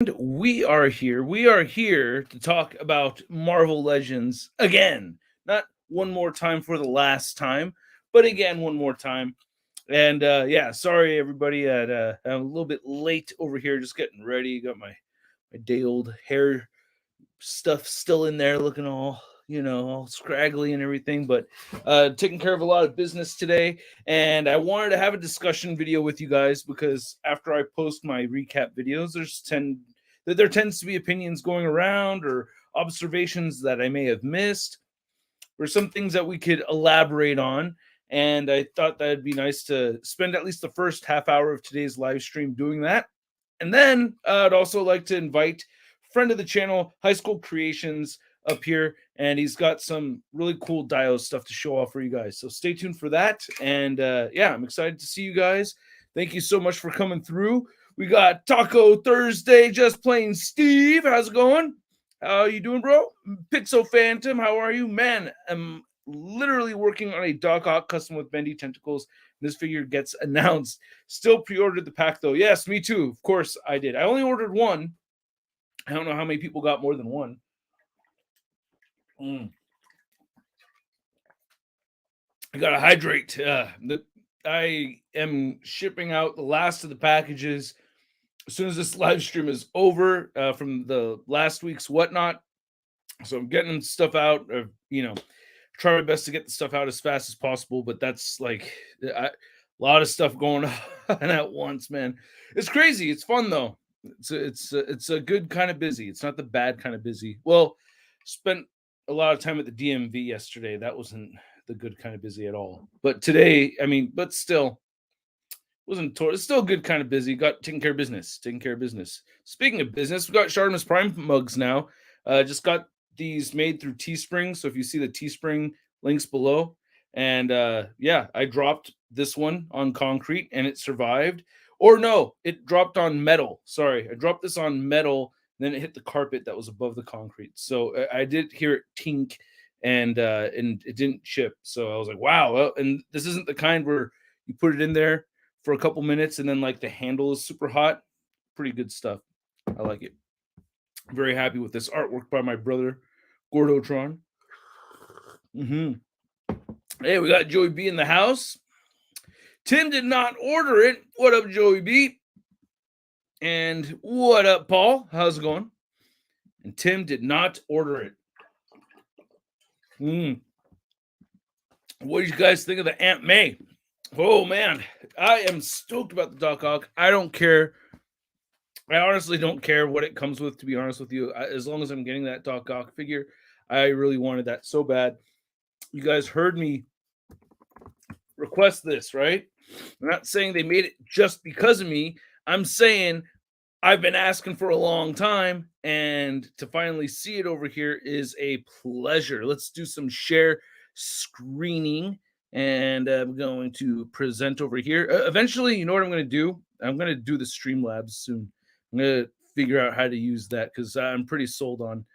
We are here. We are here to talk about Marvel Legends again. Not one more time for the last time, but again one more time. And yeah, sorry everybody that I'm a little bit late over here, just getting ready. Got my day old hair stuff still in there, looking all all scraggly and everything. But taking care of a lot of business today, and I wanted to have a discussion video with you guys because after I post my recap videos, there tends to be opinions going around or observations that I may have missed or some things that we could elaborate on. And I thought that'd be nice to spend at least the first half hour of today's live stream doing that. And then I'd also like to invite friend of the channel, High School Creations, up here, and he's got some really cool Dio stuff to show off for you guys. So stay tuned for that. And yeah, I'm excited to see you guys. Thank you so much for coming through. We got Taco Thursday, just plain Steve. How's it going? How you doing, bro? Pixel Phantom, how are you? Man, I'm literally working on a Doc Ock custom with bendy tentacles. This figure gets announced. Still pre-ordered the pack though. Yes, me too. Of course I did. I only ordered one. I don't know how many people got more than one. I gotta hydrate. I am shipping out the last of the packages as soon as this live stream is over from the last week's whatnot. So I'm getting stuff out. Try my best to get the stuff out as fast as possible. But that's like a lot of stuff going on at once, man. It's crazy. It's fun though. It's a good kind of busy. It's not the bad kind of busy. Well, spent a lot of time at the DMV yesterday. That wasn't the good kind of busy at all. But today, I mean, but still, it's still good kind of busy. Got taking care of business. Taking care of business. Speaking of business, we got ShartimusPrime mugs now. Just got these made through Teespring. So if you see the Teespring links below, and yeah, I dropped this one on concrete and it survived. Or no, it dropped on metal. Sorry, I dropped this on metal. Then it hit the carpet that was above the concrete. So I did hear it tink, and it didn't chip. So I was like, wow. Well, and this isn't the kind where you put it in there for a couple minutes and then like the handle is super hot. Pretty good stuff. I like it. Very happy with this artwork by my brother Gordotron. Hey, we got Joey B in the house. Tim did not order it. What up, Joey B? And what up, Paul? How's it going? And Tim did not order it. What did you guys think of the Aunt May? Oh man, I am stoked about the Doc Ock. I don't care. I honestly don't care what it comes with, to be honest with you. As long as I'm getting that Doc Ock figure, I really wanted that so bad. You guys heard me request this, right? I'm not saying they made it just because of me. I'm saying I've been asking for a long time, and to finally see it over here is a pleasure. Let's do some share screening, and I'm going to present over here. Eventually, you know what I'm going to do? I'm going to do the Streamlabs soon. I'm going to figure out how to use that because I'm pretty sold on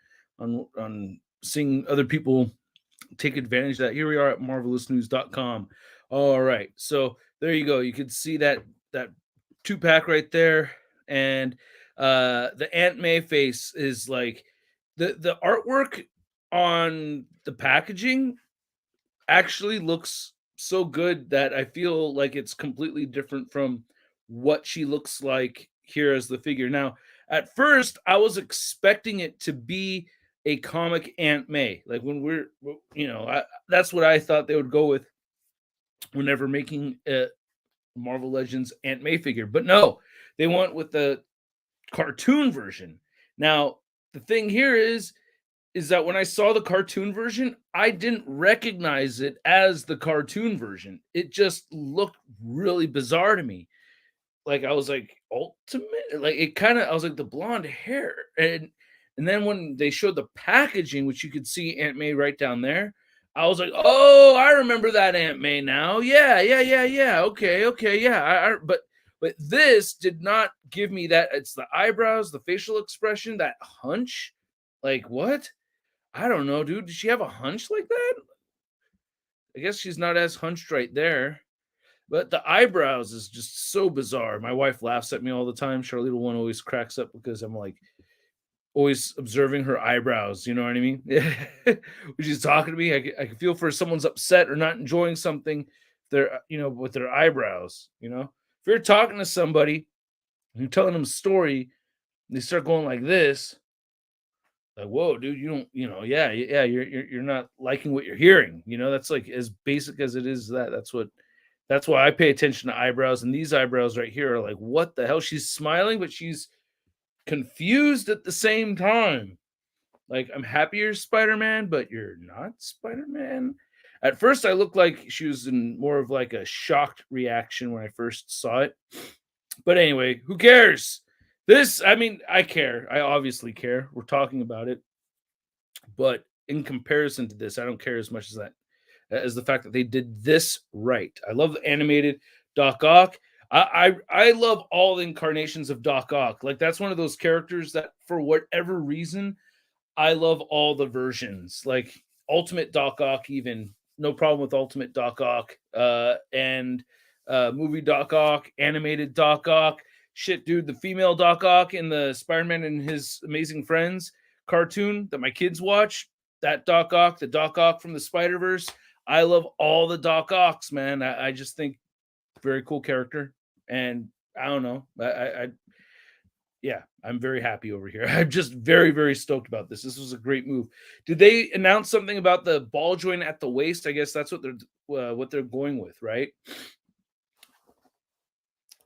seeing other people take advantage of that. Here we are at marvelousnews.com. All right, so there you go. You can see that 2-pack right there, and the Aunt May face is like the artwork on the packaging actually looks so good that I feel like it's completely different from what she looks like here as the figure. Now, at first, I was expecting it to be a comic Aunt May, like when that's what I thought they would go with whenever making a Marvel Legends Aunt May figure. But no, they went with the cartoon version. Now, the thing here is that when I saw the cartoon version, I didn't recognize it as the cartoon version. It just looked really bizarre to me. Like I was like, ultimate, like it kind of I was like the blonde hair. And then when they showed the packaging, which you could see Aunt May right down there, I was like, oh, I remember that Aunt May now. Yeah. Okay, yeah. But this did not give me that. It's the eyebrows, the facial expression, that hunch. Like what? I don't know, dude. Does she have a hunch like that? I guess she's not as hunched right there. But the eyebrows is just so bizarre. My wife laughs at me all the time. Charlie little one always cracks up because I'm like always observing her eyebrows. You know what I mean? When she's talking to me, I can feel for someone's upset or not enjoying something. They're with their eyebrows. If you're talking to somebody and you're telling them a story, and they start going like this, like, whoa, dude, you don't, yeah, yeah, you're not liking what you're hearing. That's like as basic as it is. That's why I pay attention to eyebrows. And these eyebrows right here are like, what the hell? She's smiling, but she's confused at the same time. Like, I'm happy you're Spider-Man, but you're not Spider-Man. At first, I looked like she was in more of like a shocked reaction when I first saw it. But anyway, who cares? I mean, I care. I obviously care. We're talking about it. But in comparison to this, I don't care as much as that, as the fact that they did this right. I love the animated Doc Ock. I love all the incarnations of Doc Ock. Like, that's one of those characters that, for whatever reason, I love all the versions. Like Ultimate Doc Ock, even no problem with Ultimate Doc Ock, and movie Doc Ock, animated Doc Ock. Shit, dude, the female Doc Ock in the Spider-Man and His Amazing Friends cartoon that my kids watch. That Doc Ock, the Doc Ock from the Spider-Verse. I love all the Doc Ocks, man. I just think very cool character, and I don't know. Yeah, I'm very happy over here. I'm just very, very stoked about this. This was a great move. Did they announce something about the ball joint at the waist? I guess that's what they're going with, right?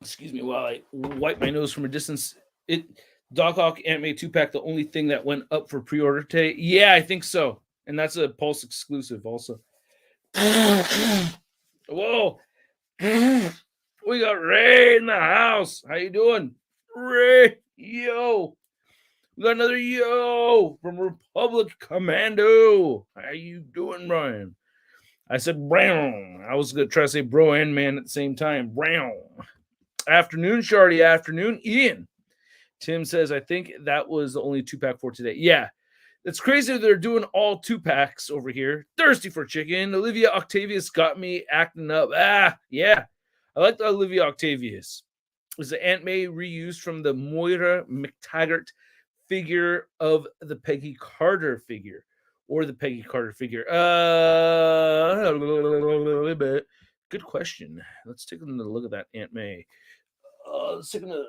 Excuse me while I wipe my nose from a distance. It Doc Ock Anime 2-pack, the only thing that went up for pre-order today. Yeah, I think so. And that's a Pulse exclusive also. Whoa. We got Ray in the house. How you doing? Ray, yo. We got another yo from Republic Commando. How you doing, Brian? I said brown. I was gonna try to say bro and man at the same time. Brown. Afternoon, Shardy. Afternoon, Ian. Tim says, I think that was the only 2-pack for today. Yeah. It's crazy that they're doing all 2-packs over here. Thirsty for chicken. Olivia Octavius got me acting up. Yeah. I like the Olivia Octavius. Was the Aunt May reused from the Moira McTaggart figure of the Peggy Carter figure? Or the Peggy Carter figure? Good question. Let's take a look at that Aunt May. Let's take a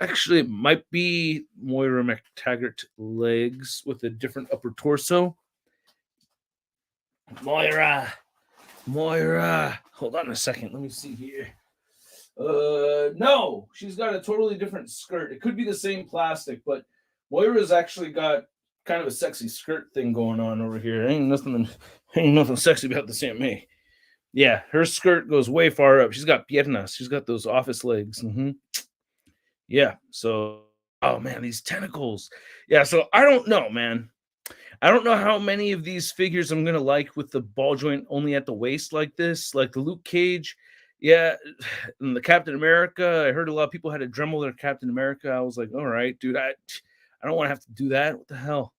actually, it might be Moira McTaggart legs with a different upper torso. Moira. Hold on a second. Let me see here. No, she's got a totally different skirt. It could be the same plastic, but Moira's actually got kind of a sexy skirt thing going on over here. Ain't nothing sexy about the Aunt May. Yeah, her skirt goes way far up. She's got piernas. She's got those office legs. Yeah. So, oh man, these tentacles. Yeah. So I don't know, man. I don't know how many of these figures I'm gonna like with the ball joint only at the waist like this, like the Luke Cage. Yeah, and the Captain America. I heard a lot of people had to Dremel their Captain America. I was like, all right, dude, I don't want to have to do that. What the hell?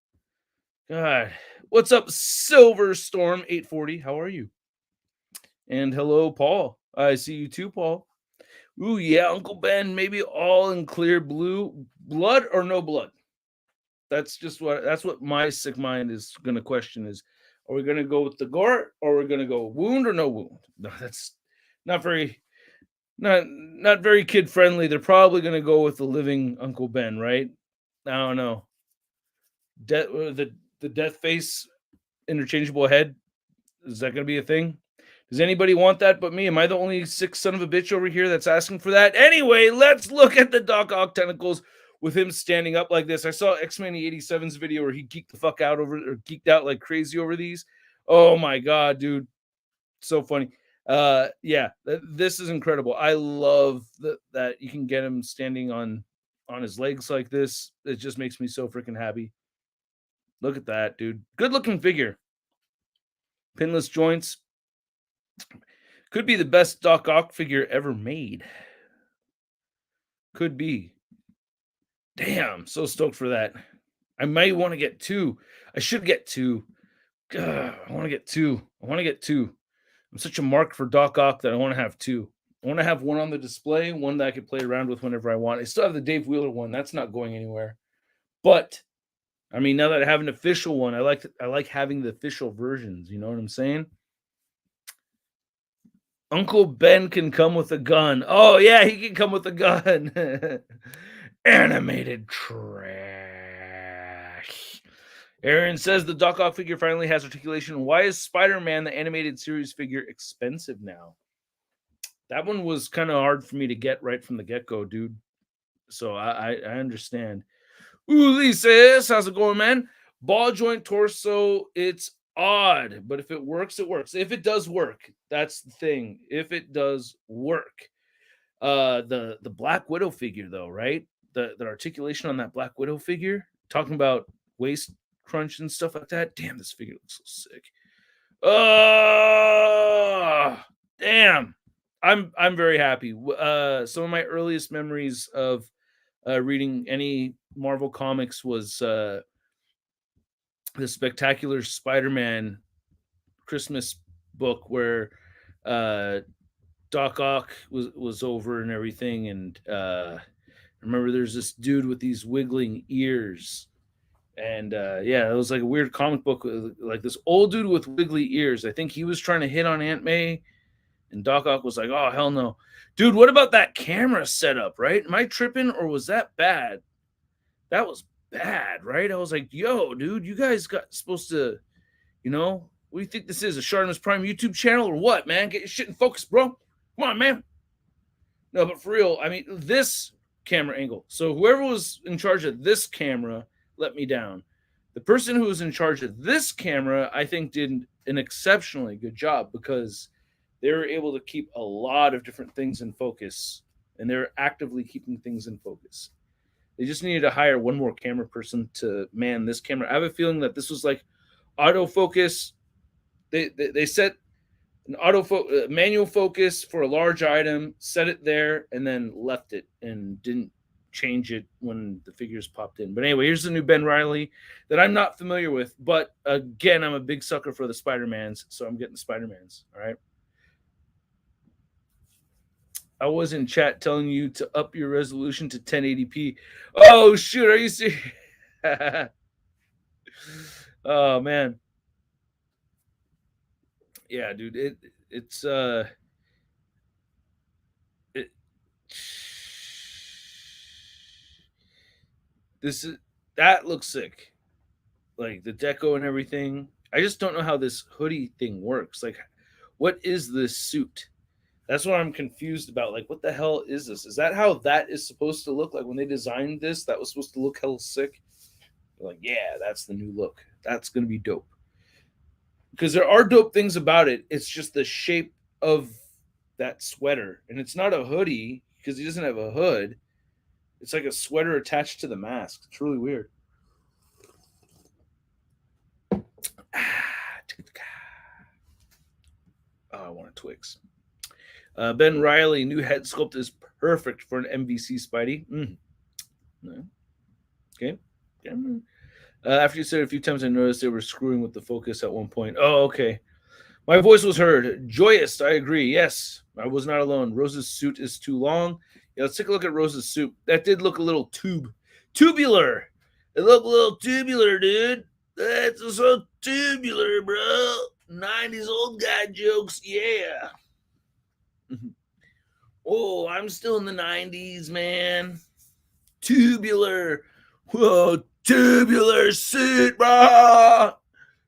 God. What's up, Silver Storm 840? How are you? And hello, Paul. I see you too, Paul. Ooh, yeah, Uncle Ben, maybe all in clear blue. Blood or no blood? That's what my sick mind is gonna question is, are we gonna go with the gore or are we gonna go wound or no wound? No, that's not very not very kid friendly. They're probably gonna go with the living Uncle Ben, right? I don't know. The death face interchangeable head, is that gonna be a thing? Does anybody want that but me? Am I the only sick son of a bitch over here that's asking for that? Anyway, let's look at the Doc Ock tentacles with him standing up like this. I saw X-Men 87's video where he geeked the fuck out geeked out like crazy over these. Oh my god, dude. So funny. Yeah, this is incredible. I love that you can get him standing on his legs like this. It just makes me so freaking happy. Look at that, dude. Good looking figure. Pinless joints. Could be the best Doc Ock figure ever made. Could be. Damn, so stoked for that. I might want to get two. I should get two. I want to get two. I'm such a mark for Doc Ock that I want to have two. I want to have one on the display, one that I could play around with whenever I want. I still have the Dave Wheeler one. That's not going anywhere. But I mean, now that I have an official one, I like having the official versions. You know what I'm saying? Uncle Ben can come with a gun. Oh yeah, he can come with a gun. Animated trash. Aaron says the Doc Ock figure finally has articulation. Why is Spider-Man the animated series figure expensive now? That one was kind of hard for me to get right from the get-go, dude. So I understand. Uli says, how's it going, man? Ball joint torso, it's odd, but if it works, it works. If it does work, that's the thing. If it does work. The Black Widow figure, though, right? The articulation on that Black Widow figure, talking about waist crunch and stuff like that. Damn, this figure looks so sick. Oh, damn. I'm very happy. Some of my earliest memories of reading any Marvel comics was the Spectacular Spider-Man Christmas book where Doc Ock was over and everything, and I remember there's this dude with these wiggling ears, and yeah, it was like a weird comic book, like this old dude with wiggly ears. I think he was trying to hit on Aunt May, and Doc Ock was like, "Oh hell no, dude! What about that camera setup? Right? Am I tripping, or was that bad? That was bad, right? I was like, yo, dude, you guys got supposed to, what do you think this is? A ShartimusPrime YouTube channel or what, man? Get your shit in focus, bro. Come on, man." No, but for real, I mean, this camera angle. So whoever was in charge of this camera let me down. The person who was in charge of this camera, I think, did an exceptionally good job because they were able to keep a lot of different things in focus, and they're actively keeping things in focus. They just needed to hire one more camera person to man this camera. I have a feeling that this was like autofocus. They set an manual focus for a large item, set it there, and then left it and didn't change it when the figures popped in. But anyway, here's the new Ben Reilly that I'm not familiar with. But again, I'm a big sucker for the Spider-Mans, so I'm getting the Spider-Mans. All right. I was in chat telling you to up your resolution to 1080p. Oh shoot, are you serious? Oh man. Yeah, dude. It's it this is that looks sick. Like the deco and everything. I just don't know how this hoodie thing works. Like, what is this suit? That's what I'm confused about. Like, what the hell is this? Is that how that is supposed to look? Like when they designed this, that was supposed to look hell sick. They're like, yeah, that's the new look. That's gonna be dope. Because there are dope things about it. It's just the shape of that sweater, and it's not a hoodie because he doesn't have a hood. It's like a sweater attached to the mask. It's really weird. Oh, I want a Twix. Ben Reilly, new head sculpt is perfect for an MVC Spidey. No. Okay. After you said it a few times, I noticed they were screwing with the focus at one point. Oh, okay. My voice was heard. Joyous, I agree. Yes, I was not alone. Rose's suit is too long. Yeah, let's take a look at Rose's suit. That did look a little tubular. It looked a little tubular, dude. That's so tubular, bro. 90s old guy jokes, yeah. Oh, I'm still in the 90s, man. Tubular. Whoa, tubular suit, bro.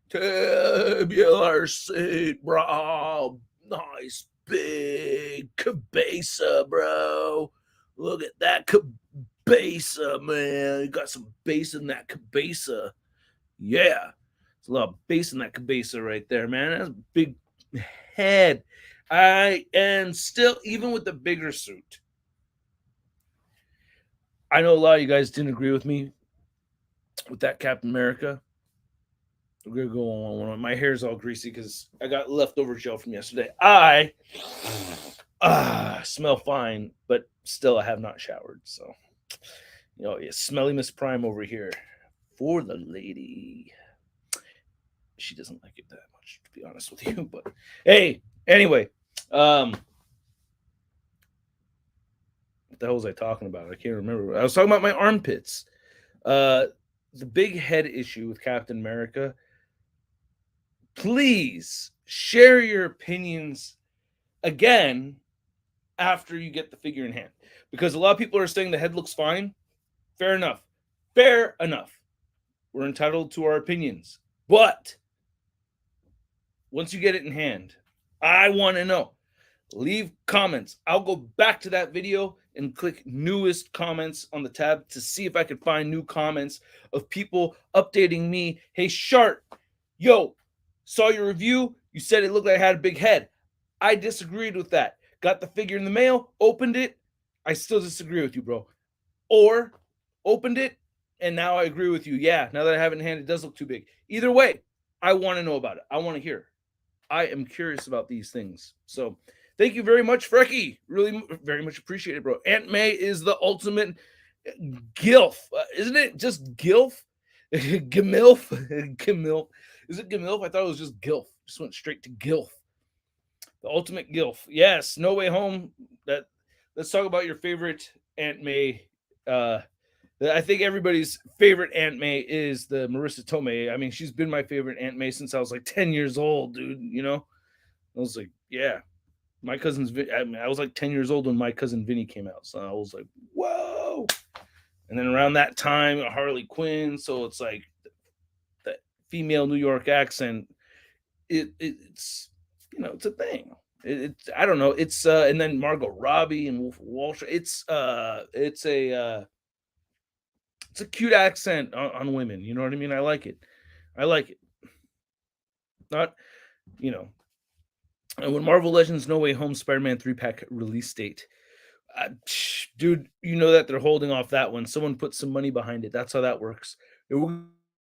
Tubular suit, bro. Nice big cabeza, bro. Look at that cabeza, man. You got some bass in that cabeza. Yeah. There's a lot of bass in that cabeza right there, man. That's a big head. I am still, even with the bigger suit, I know a lot of you guys didn't agree with me with that Captain America. We're gonna go on one. My hair's all greasy because I got leftover gel from yesterday. I smell fine, but still I have not showered. So, yeah, smelly Miss Prime over here for the lady. she doesn't like it that much, to be honest with you. But hey, anyway, what the hell was I talking about? I can't remember. I was talking about my armpits. The big head issue with Captain America. Please share your opinions again after you get the figure in hand, because a lot of people are saying the head looks fine. Fair enough. Fair enough. We're entitled to our opinions. But once you get it in hand, I want to know. Leave comments. I'll go back to that video and click newest comments on the tab to see if I can find new comments of people updating me. Hey, Shart, yo, saw your review. You said it looked like I had a big head. I disagreed with that. Got the figure in the mail, opened it. I still disagree with you, bro. Or opened it, and now I agree with you. Yeah, now that I have it in hand, it does look too big. Either way, I want to know about it. I want to hear. I am curious about these things. So thank you very much, Frecky. Really, very much appreciated, bro. Aunt May is the ultimate gilf. Isn't it just gilf? Gemilf? Gemilf. Is it Gemilf? I thought it was just gilf. Just went straight to gilf. The ultimate gilf. Yes, No Way Home. Let's talk about your favorite Aunt May. I think everybody's favorite Aunt May is the Marissa Tomei. I mean, she's been my favorite Aunt May since I was like 10 years old, dude. You know, I was like, yeah. My cousin's. I was like 10 years old when my cousin Vinny came out, so I was like, whoa. And then around that time, Harley Quinn. So it's like that female New York accent. It's it's a thing. I don't know. It's and then Margot Robbie and Wolf of Wall Street. It's a cute accent on women. You know what I mean? I like it. Not, and when Marvel Legends No Way Home Spider-Man 3-pack release date. Dude, you know that they're holding off that one. Someone put some money behind it. That's how that works.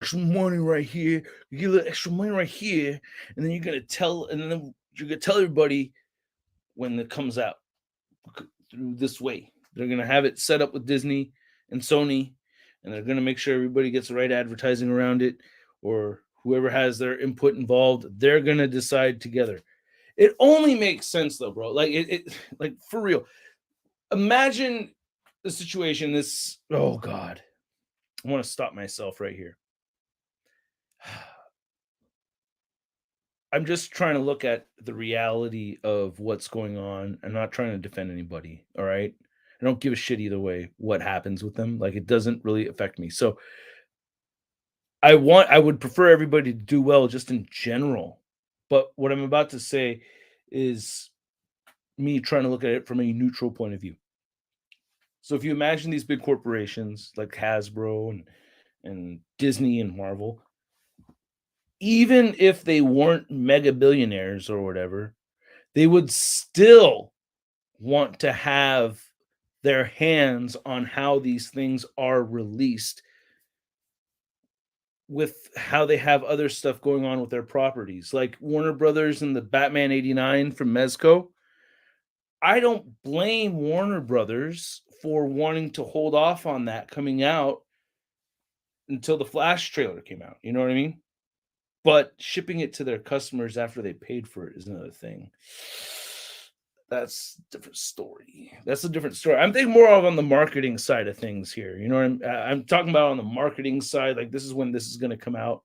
Extra money right here. You get a little extra money right here, and then you're gonna tell everybody when it comes out through this way. They're gonna have it set up with Disney and Sony, and they're gonna make sure everybody gets the right advertising around it, or whoever has their input involved. They're gonna decide together. It only makes sense though, bro. Like like for real. Imagine the situation. Oh God, I want to stop myself right here. I'm just trying to look at the reality of what's going on. I'm not trying to defend anybody. All right. I don't give a shit either way what happens with them. Like, it doesn't really affect me. So I would prefer everybody to do well just in general. But what I'm about to say is me trying to look at it from a neutral point of view. So if you imagine these big corporations like Hasbro and Disney and Marvel, even if they weren't mega billionaires or whatever, they would still want to have their hands on how these things are released, with how they have other stuff going on with their properties, like Warner Brothers and the Batman 89 from Mezco. I don't blame Warner Brothers for wanting to hold off on that coming out until the Flash trailer came out. You know what I mean? But shipping it to their customers after they paid for it is another thing. That's a different story. I'm thinking more of on the marketing side of things here. You know what I'm talking about on the marketing side. Like, this is when this is going to come out.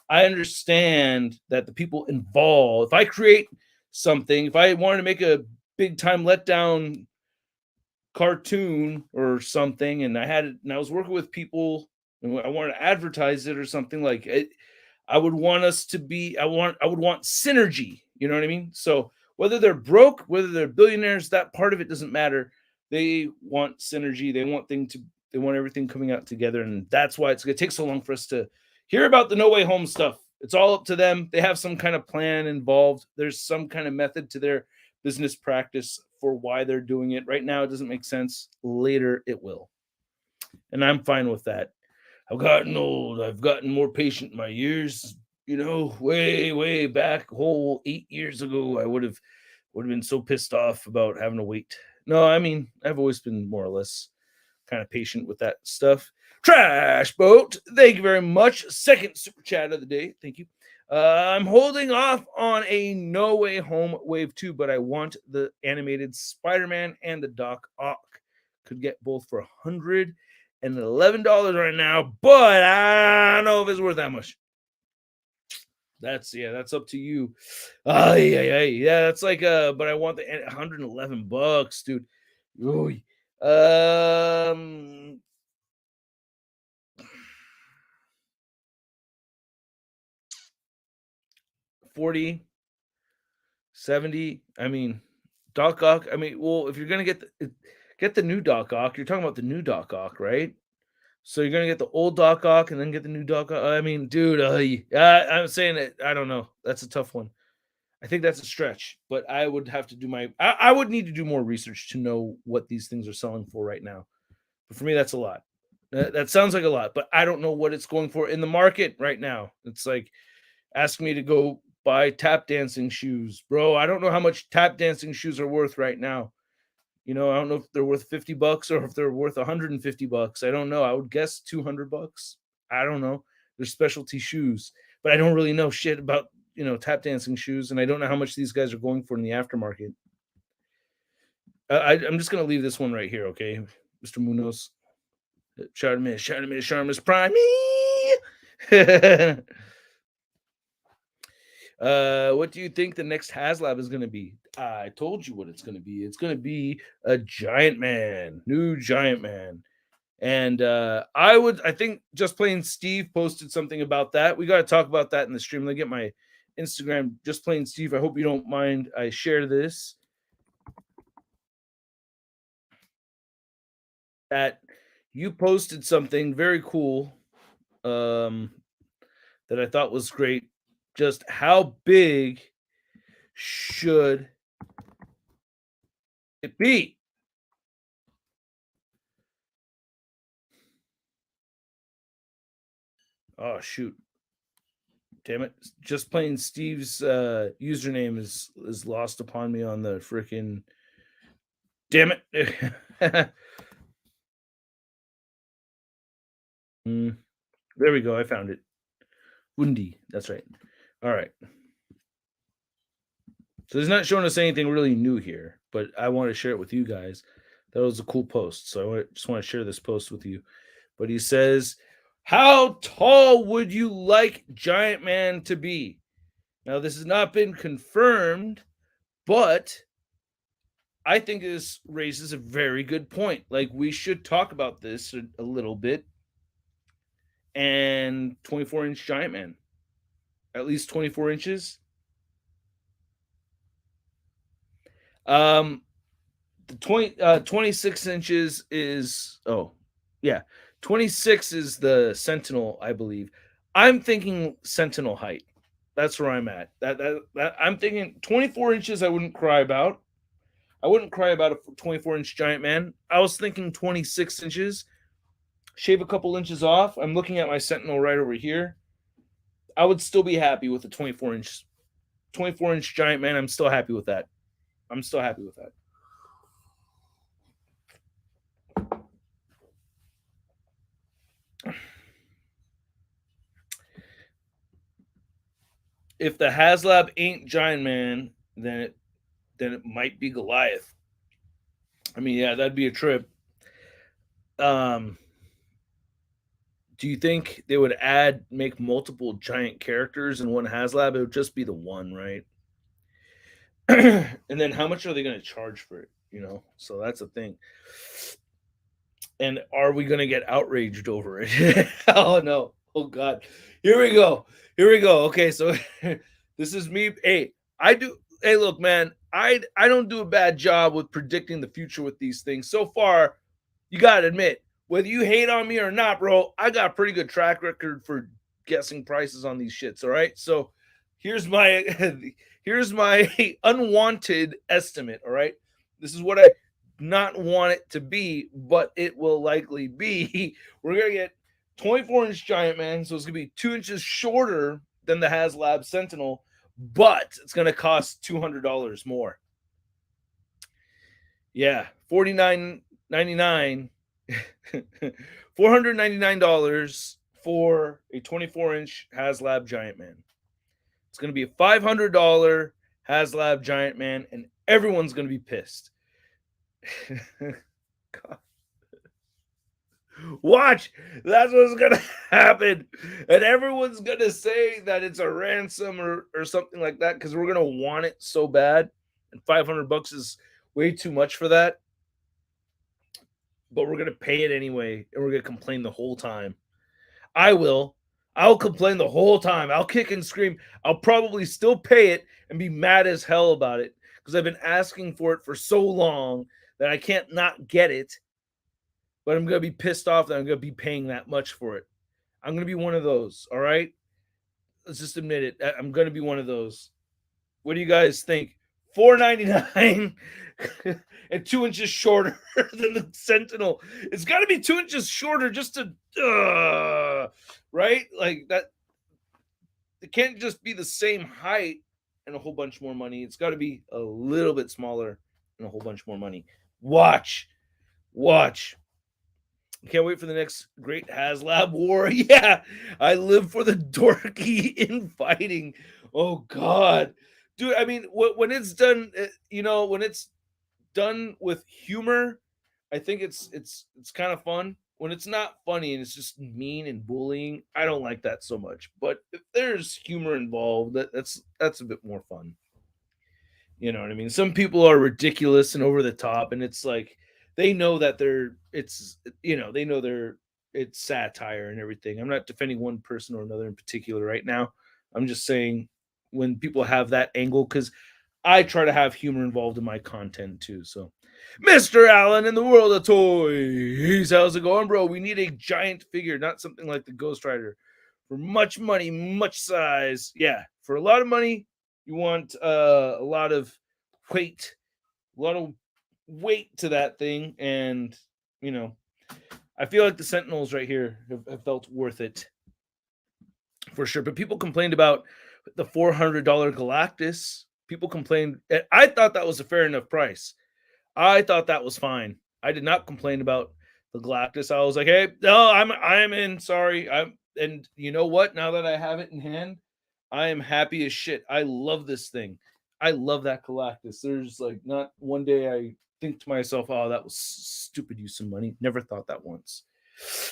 I understand that the people involved, if I create something, if I wanted to make a big time letdown cartoon or something, and I was working with people and I wanted to advertise it or something like it, I would want synergy. You know what I mean? So whether they're broke, whether they're billionaires, that part of it doesn't matter. They want synergy. They want everything coming out together. And that's why it's going to take so long for us to hear about the No Way Home stuff. It's all up to them. They have some kind of plan involved. There's some kind of method to their business practice for why they're doing it. Right now, it doesn't make sense. Later, it will. And I'm fine with that. I've gotten old. I've gotten more patient in my years. Way back, whole 8 years ago, I would have been so pissed off about having to wait. No, I mean, I've always been more or less kind of patient with that stuff. Trash Boat, thank you very much. Second super chat of the day. Thank you. I'm holding off on a No Way Home Wave 2, but I want the animated Spider-Man and the Doc Ock. Could get both for $111 right now, but I don't know if it's worth that much. That's up to you. Yeah, that's like but I want the $111, dude. Ooh. Um 40, 70. I mean, Doc Ock. I mean, well, if you're gonna get the new Doc Ock, you're talking about the new Doc Ock, right? So you're gonna get the old Doc Ock and then get the new Doc Ock. I mean, dude, I'm saying it. I don't know. That's a tough one. I think that's a stretch, but I would have to do I would need to do more research to know what these things are selling for right now. But for me, that's a lot. That sounds like a lot, but I don't know what it's going for in the market right now. It's like asking me to go buy tap dancing shoes, bro. I don't know how much tap dancing shoes are worth right now. I don't know if they're worth $50 or if they're worth $150. I don't know. I would guess $200. I don't know. They're specialty shoes, but I don't really know shit about tap dancing shoes, and I don't know how much these guys are going for in the aftermarket. I'm just gonna leave this one right here, okay, Mr. Munoz. ShartimusPrime. What do you think the next HasLab is going to be? I told you what it's going to be. It's going to be a Giant Man, new Giant Man. And I think Just Plain Steve posted something about that. We got to talk about that in the stream. Let me get my Instagram, Just Plain Steve. I hope you don't mind I share this. That you posted something very cool that I thought was great. Just how big should it be? Oh shoot. Damn it. Just Plain Steve's username is lost upon me on the freaking damn it. There we go. I found it. Wundi. That's right. All right. So he's not showing us anything really new here, but I want to share it with you guys. That was a cool post. So I just want to share this post with you. But he says, how tall would you like Giant Man to be? Now, this has not been confirmed, but I think this raises a very good point. Like, we should talk about this a little bit. And 24-inch Giant Man, at least 24 inches. The 26 inches is 26 is the Sentinel, I believe. I'm thinking Sentinel height. That's where I'm at. That I'm thinking 24 inches. I wouldn't cry about. I wouldn't cry about a 24-inch Giant Man. I was thinking 26 inches. Shave a couple inches off. I'm looking at my Sentinel right over here. I would still be happy with a 24-inch Giant Man. I'm still happy with that. If the HasLab ain't Giant Man, then it might be Goliath. I mean, yeah, that'd be a trip. Do you think they would make multiple giant characters in one HasLab? It would just be the one, right? And then how much are they going to charge for it? So that's the thing. And are we going to get outraged over it? Oh no! Oh god! Here we go. Okay, so this is me. Hey, Hey, look, man. I don't do a bad job with predicting the future with these things. So far, you gotta admit, whether you hate on me or not, bro, I got a pretty good track record for guessing prices on these shits. All right, so here's my unwanted estimate. All right, this is what I not want it to be, but it will likely be. We're gonna get 24-inch Giant Man, so it's gonna be 2 inches shorter than the HasLab Sentinel, but it's gonna cost $200 more. Yeah, $49.99. $499 for a 24-inch HasLab Giant Man. It's going to be a $500 HasLab Giant Man, and everyone's going to be pissed. Watch, that's what's gonna happen, and everyone's gonna say that it's a ransom or something like that because we're gonna want it so bad, and $500 is way too much for that. But we're gonna pay it anyway, and we're gonna complain the whole time. I will. I'll complain the whole time. I'll kick and scream. I'll probably still pay it and be mad as hell about it because I've been asking for it for so long that I can't not get it. But I'm gonna be pissed off that I'm gonna be paying that much for it. I'm gonna be one of those. All right, let's just admit it. I'm gonna be one of those. What do you guys think? $4.99 and 2 inches shorter than the Sentinel. It's got to be 2 inches shorter just to, right? Like that. It can't just be the same height and a whole bunch more money. It's got to be a little bit smaller and a whole bunch more money. Watch. Can't wait for the next great HasLab war. Yeah, I live for the dorky infighting. Oh God, dude. I mean, when it's done, when it's done with humor, I think it's kind of fun. When it's not funny and it's just mean and bullying, I don't like that so much. But if there's humor involved, that's a bit more fun. You know what I mean? Some people are ridiculous and over the top, and it's like they know that they know it's satire and everything. I'm not defending one person or another in particular right now. I'm just saying when people have that angle, because I try to have humor involved in my content too. So, Mr. Allen in the world of toys, how's it going, bro? We need a giant figure, not something like the Ghost Rider. For much money, much size. Yeah, for a lot of money, you want a lot of weight, a lot of weight to that thing, and you know, I feel like the Sentinels right here have felt worth it for sure. But people complained about the $400 Galactus. People complained. I thought that was a fair enough price. I thought that was fine. I did not complain about the Galactus. I was like, hey, no, I'm in. Sorry. And you know what? Now that I have it in hand, I am happy as shit. I love this thing. I love that Galactus. There's like not one day I think to myself, oh, that was stupid use of money. Never thought that once.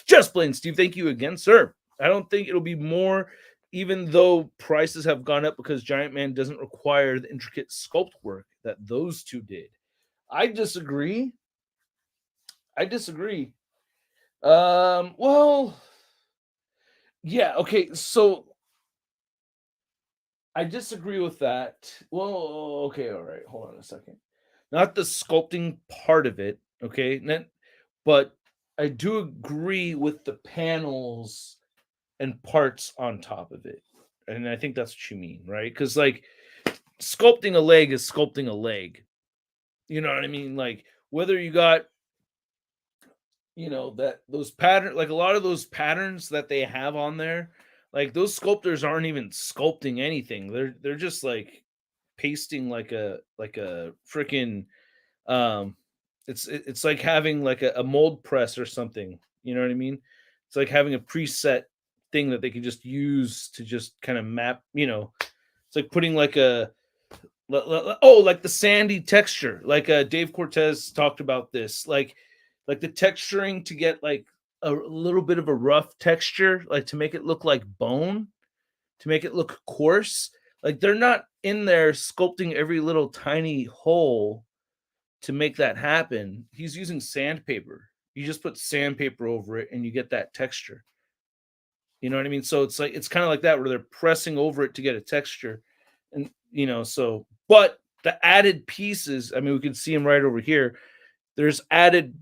Just plain Steve, thank you again, sir. I don't think it'll be more, even though prices have gone up because Giant Man doesn't require the intricate sculpt work that those two did. I disagree. I disagree. Well, yeah, okay, so I disagree with that. Well, okay, all right, hold on a second. Not the sculpting part of it, okay? But I do agree with the panels and parts on top of it. And I think that's what you mean, right? Because like sculpting a leg is sculpting a leg. You know what I mean? Like whether you got that those pattern like a lot of those patterns that they have on there, like those sculptors aren't even sculpting anything. They're just like pasting like a freaking um it's like having like a mold press or something. You know what I mean? It's like having a preset thing that they can just use to just kind of map. It's like putting like like the sandy texture. Like Dave Cortez talked about this. Like the texturing to get like a little bit of a rough texture, like to make it look like bone, to make it look coarse. Like they're not in there sculpting every little tiny hole to make that happen. He's using sandpaper. You just put sandpaper over it and you get that texture. You know what I mean? So it's kind of like that where they're pressing over it to get a texture. And but the added pieces, I mean, we can see them right over here. There's added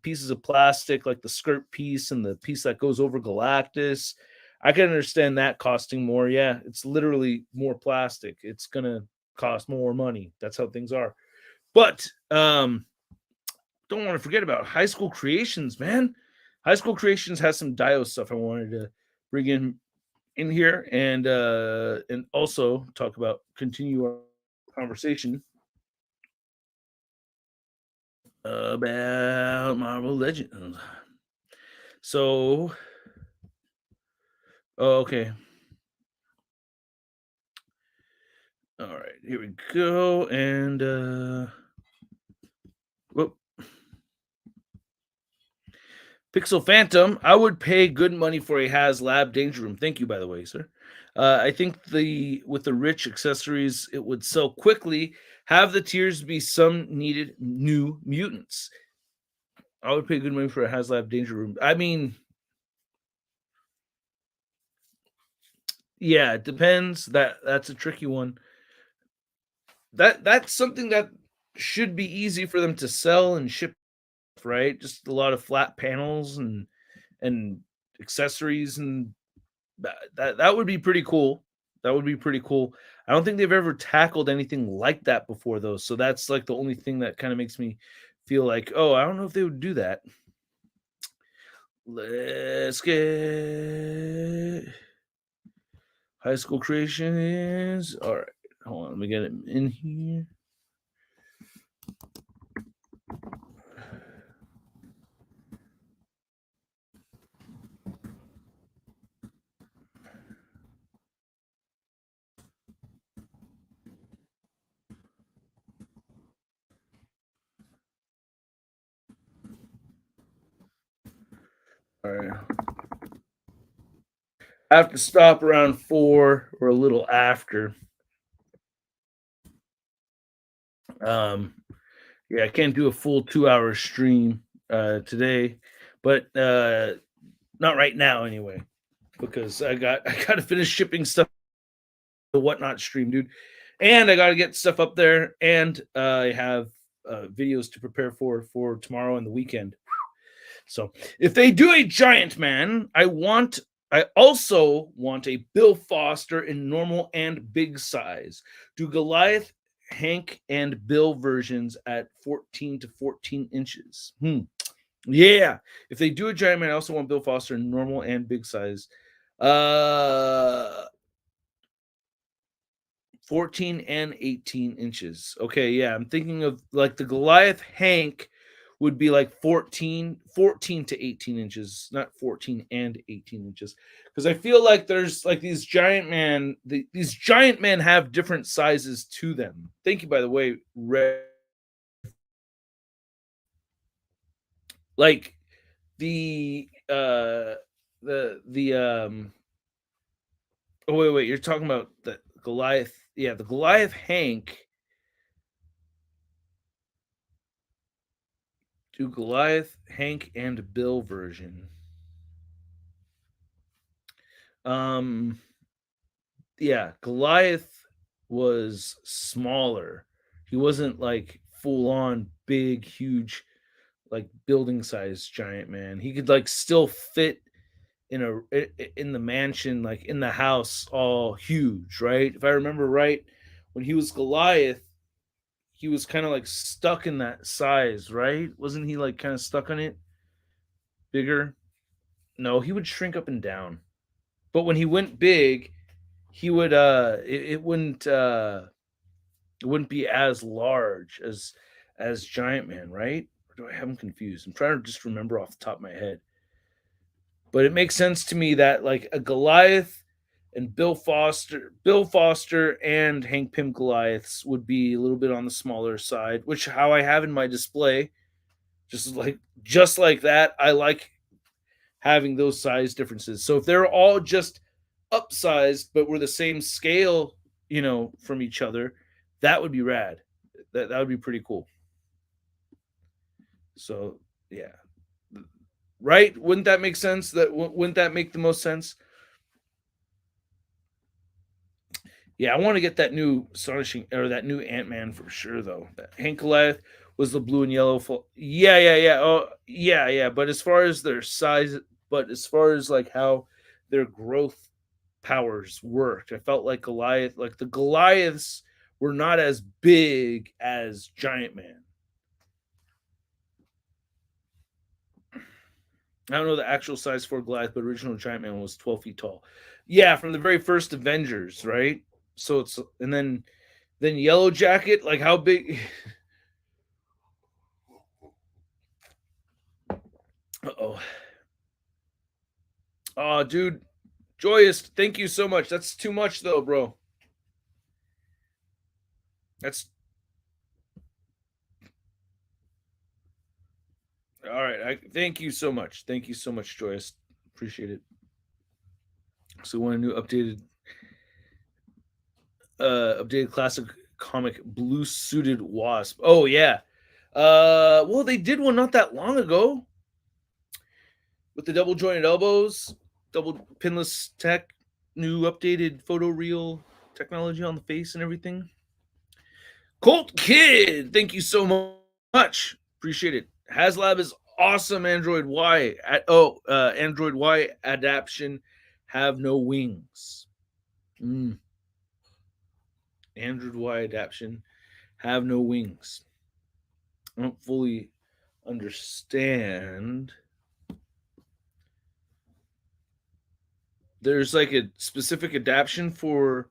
pieces of plastic, like the skirt piece and the piece that goes over Galactus. I can understand that costing more. Yeah, it's literally more plastic. It's gonna cost more money. That's how things are. But don't want to forget about High School Creations, man. High School Creations has some Dio stuff I wanted to bring in here and also talk about continue our conversation about Marvel Legends. So, okay. All right, here we go. And whoop. Pixel Phantom, I would pay good money for a HasLab Danger Room. Thank you, by the way, sir. I think the with the rich accessories, it would sell quickly. Have the tiers be some needed new mutants. I would pay good money for a HasLab Danger Room. I mean, yeah, it depends. That's a tricky one. That's something that should be easy for them to sell and ship, right? Just a lot of flat panels and accessories, and that would be pretty cool. That would be pretty cool. I don't think they've ever tackled anything like that before, though. So that's like the only thing that kind of makes me feel like, oh, I don't know if they would do that. Let's get high school creations. All right, hold on. Let me get it in here. All right. I have to stop around 4 or a little after. Um, yeah, I can't do a full 2 hour stream today, but not right now anyway, because I got to finish shipping stuff the whatnot stream, dude, and I got to get stuff up there, and I have videos to prepare for tomorrow and the weekend. So if they do a giant man, I also want a Bill Foster in normal and big size. Do Goliath, Hank, and Bill versions at 14 to 14 inches. Yeah. If they do a giant man, I also want Bill Foster in normal and big size. 14 and 18 inches. Okay, yeah. I'm thinking of like the Goliath Hank would be like 14 to 18 inches, not 14 and 18 inches. Because I feel like there's like these these giant men have different sizes to them. Thank you, by the way, Red. Like the oh wait, you're talking about the Goliath. Yeah, the Goliath Hank. Do Goliath, Hank, and Bill version. Um, yeah, Goliath was smaller. He wasn't like full on big, huge, like building size giant man. He could like still fit in the mansion, like in the house, all huge, right? If I remember right, when he was Goliath, he was kind of like stuck in that size, right? Wasn't he like kind of stuck on it, bigger? No, he would shrink up and down. But when he went big, he would it wouldn't be as large as Giant Man, right? Or do I have him confused? I'm trying to just remember off the top of my head. But it makes sense to me that like a Goliath and Bill Foster and Hank Pym Goliaths would be a little bit on the smaller side, which how I have in my display. Just like that, I like having those size differences. So if they're all just upsized but we're the same scale, from each other, that would be rad. That would be pretty cool. So yeah, right? Wouldn't that make sense? Wouldn't that make the most sense? Yeah, I want to get that new astonishing or that new Ant Man for sure though. That Hank Goliath was the blue and yellow. Yeah. Oh, yeah. But as far as their size, but as far as like how their growth powers worked, I felt like the Goliaths were not as big as Giant Man. I don't know the actual size for Goliath, but original Giant Man was 12 feet tall. Yeah, from the very first Avengers, right? So it's and then Yellow Jacket, like how big? Oh, oh, dude, Joyous, thank you so much. That's too much though, bro. That's all right. Thank you so much. Thank you so much, Joyce. Appreciate it. So, want a new updated classic comic, Blue Suited Wasp. Oh yeah. Well, they did one not that long ago with the double jointed elbows, double pinless tech, new updated photo reel technology on the face and everything. Colt Kid, thank you so much. Appreciate it. HasLab is awesome. Android Y. Android Y adaptation have no wings. Android Y adaptation have no wings. I don't fully understand. There's like a specific adaptation for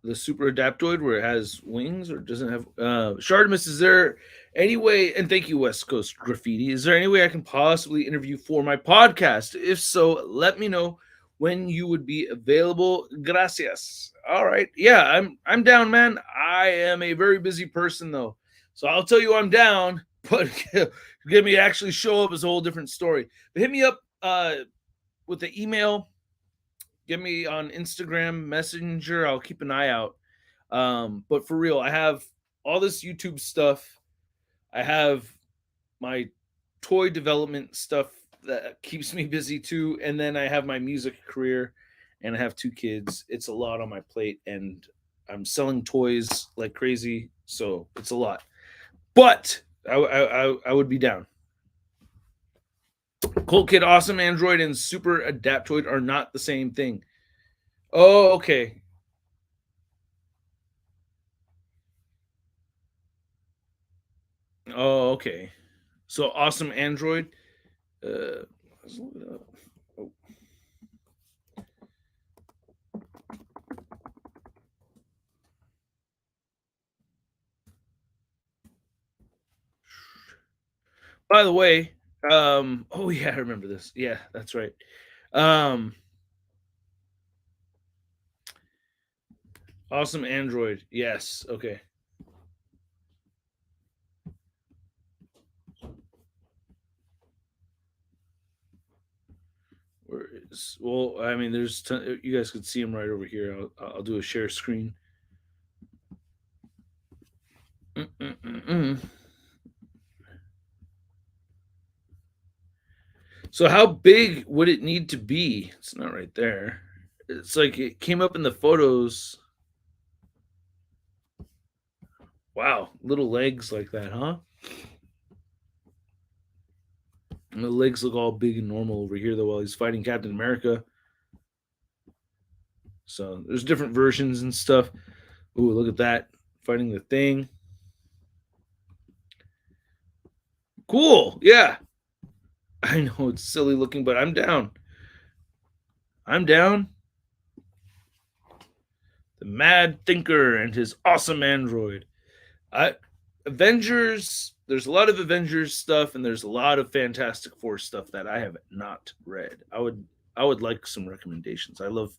the super adaptoid where it has wings or doesn't have Shartimus, is there any way, and thank you West Coast Graffiti, is there any way I can possibly interview for my podcast? If so, let me know when you would be available. Gracias. All right. Yeah, I'm down, man. I am a very busy person though. So I'll tell you I'm down, but get me to actually show up is a whole different story. But hit me up with the email. Get me on Instagram Messenger. I'll keep an eye out. But for real, I have all this YouTube stuff. I have my toy development stuff that keeps me busy too. And then I have my music career and I have two kids. It's a lot on my plate and I'm selling toys like crazy. So it's a lot. But I would be down. Colt Kid, Awesome Android, and Super Adaptoid are not the same thing. Oh, okay. Oh, okay. So Awesome Android. Let's look it up. Oh. By the way, oh yeah, I remember this. Yeah, that's right. Um, Awesome Android. Yes. Okay. Where is? Well, I mean, you guys could see him right over here. I'll do a share screen. Mm-mm-mm-mm. So how big would it need to be? It's not right there. It's like it came up in the photos. Wow, little legs like that, huh? And the legs look all big and normal over here, though, while he's fighting Captain America. So there's different versions and stuff. Ooh, look at that. Fighting the Thing. Cool. Yeah. I know it's silly looking, but I'm down. I'm down. The Mad Thinker and his awesome android. I Avengers, there's a lot of Avengers stuff and there's a lot of Fantastic Four stuff that I have not read. I would like some recommendations. I love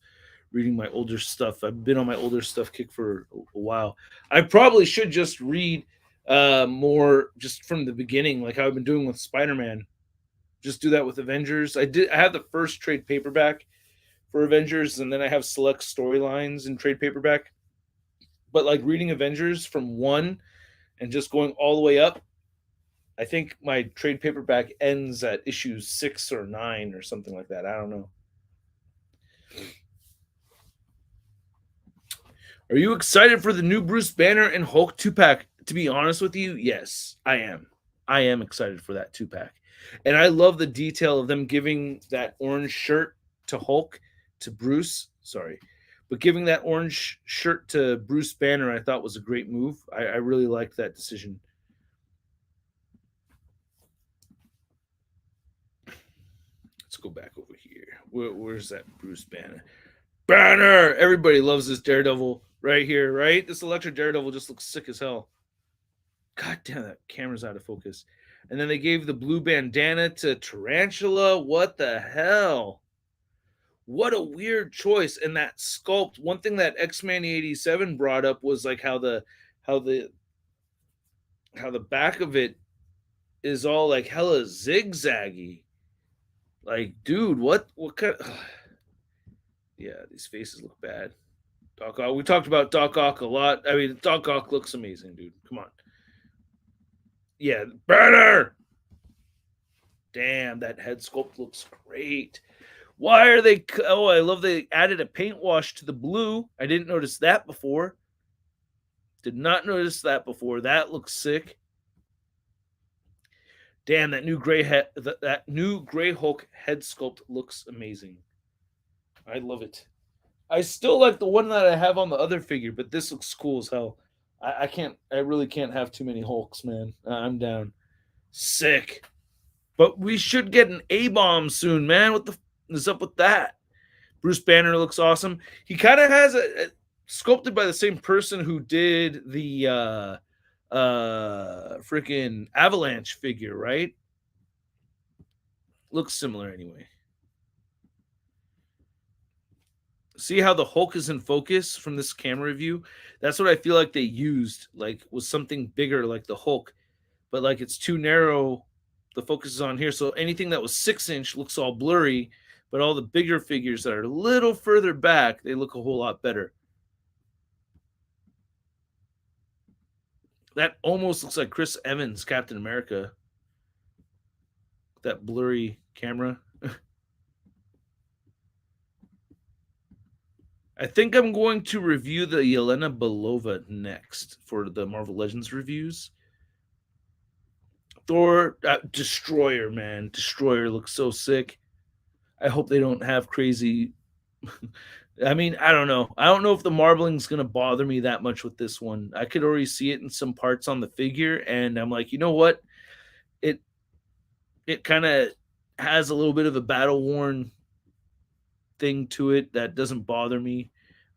reading my older stuff. I've been on my older stuff kick for a while. I probably should just read more just from the beginning, like I've been doing with Spider-Man. Just do that with Avengers. I have the first trade paperback for Avengers, and then I have select storylines in trade paperback. But like reading Avengers from one and just going all the way up, I think my trade paperback ends at issue 6 or 9 or something like that. I don't know. Are you excited for the new Bruce Banner and Hulk 2 pack? To be honest with you, yes, I am. I am excited for that 2 pack. And I love the detail of them giving that orange shirt to Hulk, to Bruce. Sorry. But giving that orange shirt to Bruce Banner, I thought was a great move. I really liked that decision. Let's go back over here. Where's that Bruce Banner? Banner! Everybody loves this Daredevil right here, right? This Electra Daredevil just looks sick as hell. God damn, that camera's out of focus. And then they gave the blue bandana to Tarantula. What the hell? What a weird choice. And that sculpt, one thing that X-Man 87 brought up was like how the how the back of it is all like hella zigzaggy. Like, dude, what kind of yeah, these faces look bad. Doc Ock. We talked about Doc Ock a lot. I mean, Doc Ock looks amazing, dude. Come on. Yeah, Banner. Damn, that head sculpt looks great. Why are they? Oh, I love they added a paint wash to the blue. I didn't notice that before. Did not notice that before. That looks sick. Damn, that new that new Gray Hulk head sculpt looks amazing. I love it. I still like the one that I have on the other figure, but this looks cool as hell. I can't. I really can't have too many Hulks, man. I'm down. Sick. But we should get an A bomb soon, man. What the is up with that? Bruce Banner looks awesome. He kind of has a sculpted by the same person who did the freaking Avalanche figure, right? Looks similar anyway. See how the Hulk is in focus from this camera view? That's what I feel like they used, like was something bigger like the Hulk, but like it's too narrow. The focus is on here, so anything that was 6-inch looks all blurry, but all the bigger figures that are a little further back, they look a whole lot better. That almost looks like Chris Evans, Captain America. That blurry camera. I think I'm going to review the Yelena Belova next for the Marvel Legends reviews. Thor, Destroyer, man. Destroyer looks so sick. I hope they don't have crazy. I mean, I don't know. I don't know if the marbling's going to bother me that much with this one. I could already see it in some parts on the figure, and I'm like, you know what? It kind of has a little bit of a battle worn thing to it that doesn't bother me.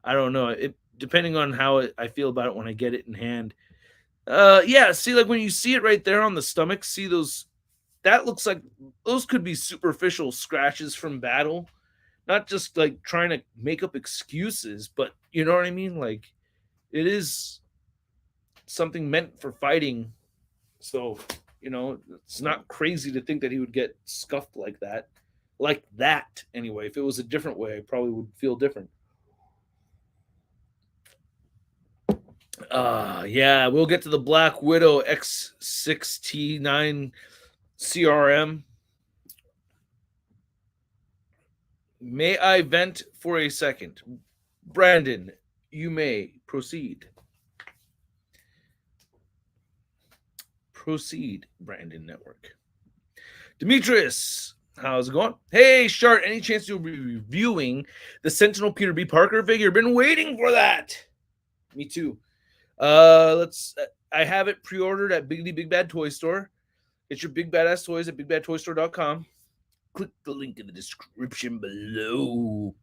I don't know. It depending on how I feel about it when I get it in hand. Yeah, see, like when you see it right there on the stomach, see those, that looks like those could be superficial scratches from battle, not just like trying to make up excuses, but you know what I mean? Like it is something meant for fighting. So, you know, it's not crazy to think that he would get scuffed like that. Like that, anyway. If it was a different way, I probably would feel different. Yeah, we'll get to the Black Widow X6T9 CRM. May I vent for a second? Brandon, you may proceed. Proceed, Brandon Network. Demetrius, how's it going? Hey, Shart, any chance you'll be reviewing the Sentinel Peter B. Parker figure? Been waiting for that. Me too. I have it pre-ordered at Biggity Big Bad Toy Store. Get your big badass toys at bigbadtoystore.com. Click the link in the description below.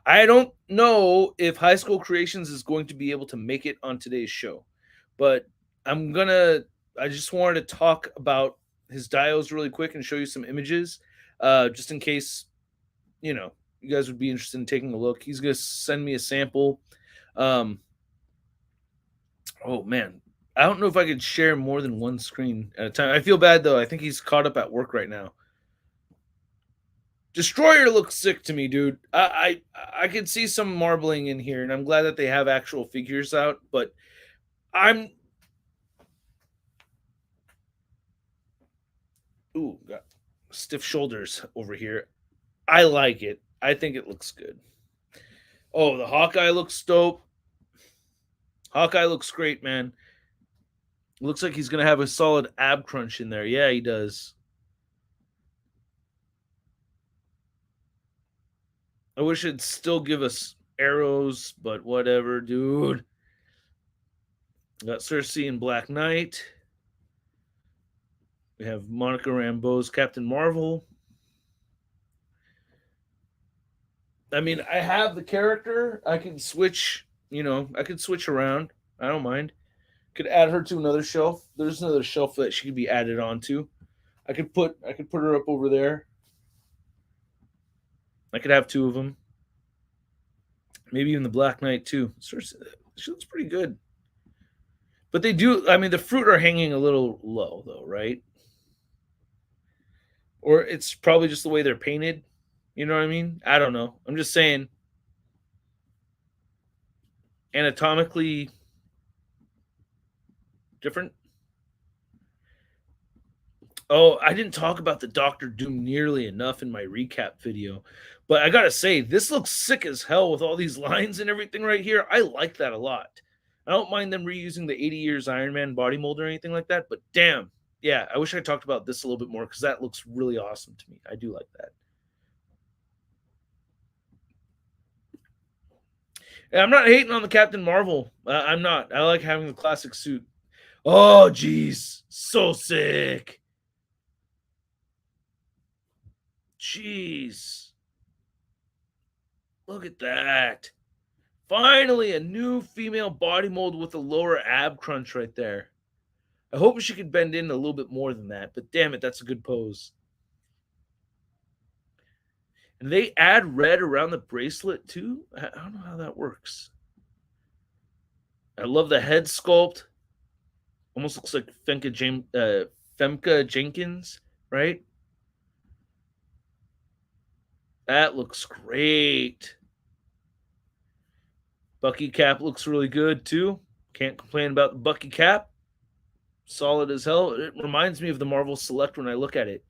I don't know if High School Creations is going to be able to make it on today's show, but I just wanted to talk about his dials really quick and show you some images, just in case, you know, you guys would be interested in taking a look. He's going to send me a sample. Oh man, I don't know if I could share more than one screen at a time. I feel bad though. I think he's caught up at work right now. Destroyer looks sick to me, dude. I could see some marbling in here, and I'm glad that they have actual figures out. But I'm got stiff shoulders over here. I like it. I think it looks good. Oh, the Hawkeye looks dope. Hawkeye looks great, man. Looks like he's gonna have a solid ab crunch in there. Yeah, he does. I wish it'd still give us arrows, but whatever, dude. Got Cersei and Black Knight. We have Monica Rambeau's Captain Marvel. I mean, I have the character. I can switch, I could switch around. I don't mind. Could add her to another shelf. There's another shelf that she could be added onto. I could put her up over there. I could have two of them. Maybe even the Black Knight too. She looks pretty good. But they do. I mean, the fruit are hanging a little low, though, right? Or it's probably just the way they're painted. You know what I mean? I don't know. I'm just saying, anatomically different. Oh, I didn't talk about the Doctor Doom nearly enough in my recap video, but I gotta say, this looks sick as hell with all these lines and everything right here. I like that a lot. I don't mind them reusing the 80 years Iron Man body mold or anything like that, but damn, yeah, I wish I talked about this a little bit more because that looks really awesome to me. I do like that. And I'm not hating on the Captain Marvel. I'm not. I like having the classic suit. Oh, geez, so sick. Jeez, look at that. Finally, a new female body mold with a lower ab crunch right there. I hope she could bend in a little bit more than that, but damn it, that's a good pose. And they add red around the bracelet too? I don't know how that works. I love the head sculpt. Almost looks like Femke Jenkins, right? That looks great. Bucky cap looks really good too. Can't complain about the Bucky cap. Solid as hell. It reminds me of the Marvel Select when I look at it.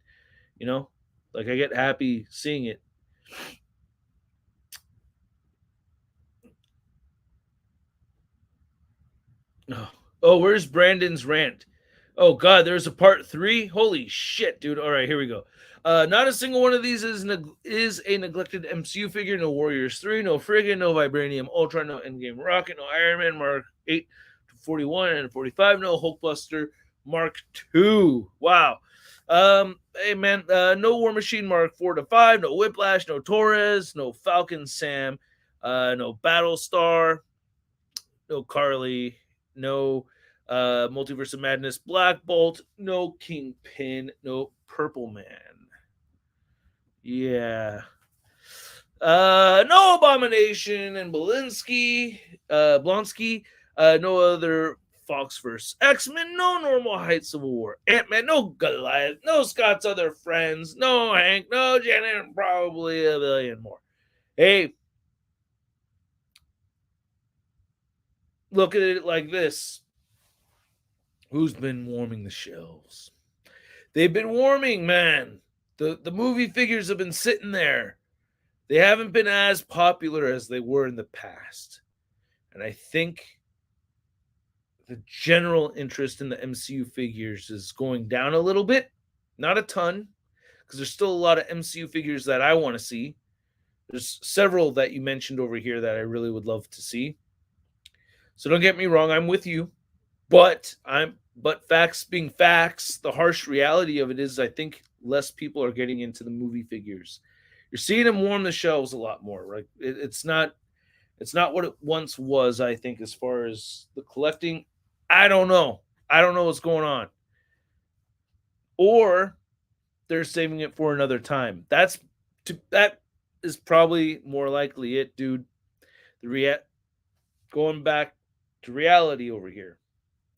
You know, like I get happy seeing it. Oh, where's Brandon's rant? Oh God, there's a part 3. Holy shit, dude! All right, here we go. Not a single one of these is a neglected MCU figure. No Warriors 3, no Frigga, no Vibranium Ultron, no Endgame Rocket, no Iron Man Mark 8 to 41 and 45, no Hulkbuster Mark 2. Wow. Hey man, no War Machine Mark 4 to 5, no Whiplash, no Torres, no Falcon Sam, no Battlestar, no Carly, no Multiverse of Madness Black Bolt, no Kingpin, no Purple Man. Yeah. No Abomination and Blonsky, no other Fox vs. X-Men, no Normal Height Civil War, Ant-Man, no Goliath, no Scott's other friends, no Hank, no Janet, and probably a billion more. Hey, look at it like this. Who's been warming the shelves? They've been warming, man. The movie figures have been sitting there. They haven't been as popular as they were in the past. And I think the general interest in the MCU figures is going down a little bit. Not a ton, because there's still a lot of MCU figures that I want to see. There's several that you mentioned over here that I really would love to see. So don't get me wrong, I'm with you. But facts being facts, the harsh reality of it is I think less people are getting into the movie figures. You're seeing them warm the shelves a lot more, right? It's not what it once was, I think, as far as the collecting. I don't know. I don't know what's going on. Or they're saving it for another time. That is probably more likely it, dude. Going back to reality over here.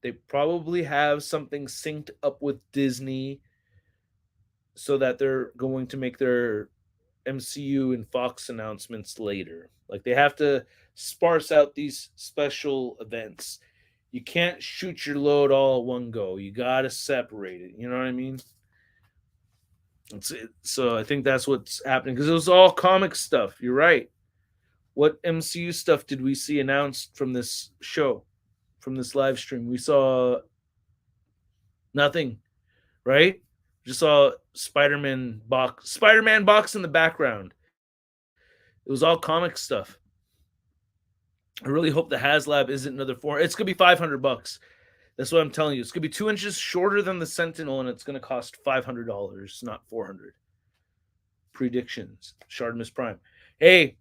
They probably have something synced up with Disney so that they're going to make their MCU and Fox announcements later. Like they have to sparse out these special events. You can't shoot your load all at one go. You got to separate it. You know what I mean? So I think that's what's happening because it was all comic stuff. You're right. What MCU stuff did we see announced from this show, from this live stream? We saw nothing, right? Just saw Spider-Man box in the background. It was all comic stuff. I really hope the HasLab isn't another four. It's gonna be $500. That's what I'm telling you. It's gonna be 2 inches shorter than the Sentinel, and it's gonna cost $500, not $400. Predictions. ShartimusPrime. Hey,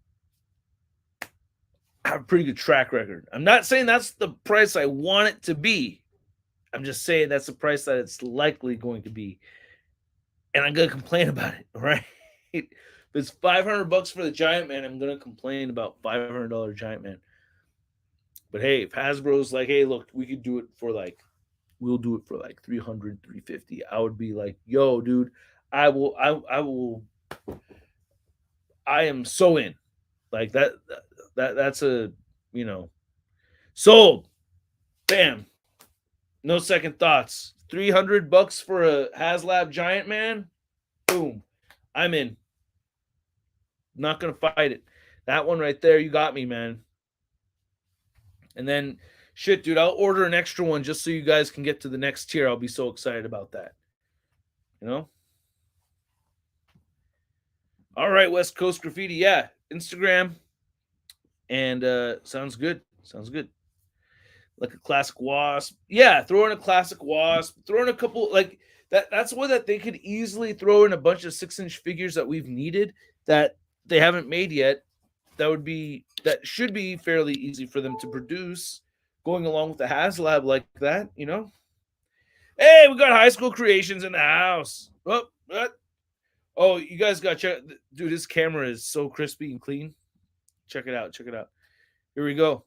I have a pretty good track record. I'm not saying that's the price I want it to be. I'm just saying that's the price that it's likely going to be. And I'm going to complain about it, right? If it's $500 for the Giant Man, I'm gonna complain about $500 Giant Man. But hey, if Hasbro's like, hey, look, we could do it for like, we'll do it for like 300, 350. I would be like, yo, dude, I will, I am so in. Like that's a, you know, sold. Bam. No second thoughts. $300 for a HasLab Giant Man. Boom. I'm in. Not gonna fight it. That one right there, you got me, man. And then shit, dude, I'll order an extra one just so you guys can get to the next tier. I'll be so excited about that. You know? All right, West Coast Graffiti. Yeah, Instagram. And sounds good. Sounds good. Like a classic wasp. Yeah, throw in a classic wasp. Throw in a couple like that. That's one that they could easily throw in a bunch of 6-inch figures that we've needed that they haven't made yet. That should be fairly easy for them to produce, going along with the HasLab like that. You know. Hey, we got high school creations in the house. Oh, what? Oh, you guys got check, dude. This camera is so crispy and clean. Check it out. Check it out. Here we go.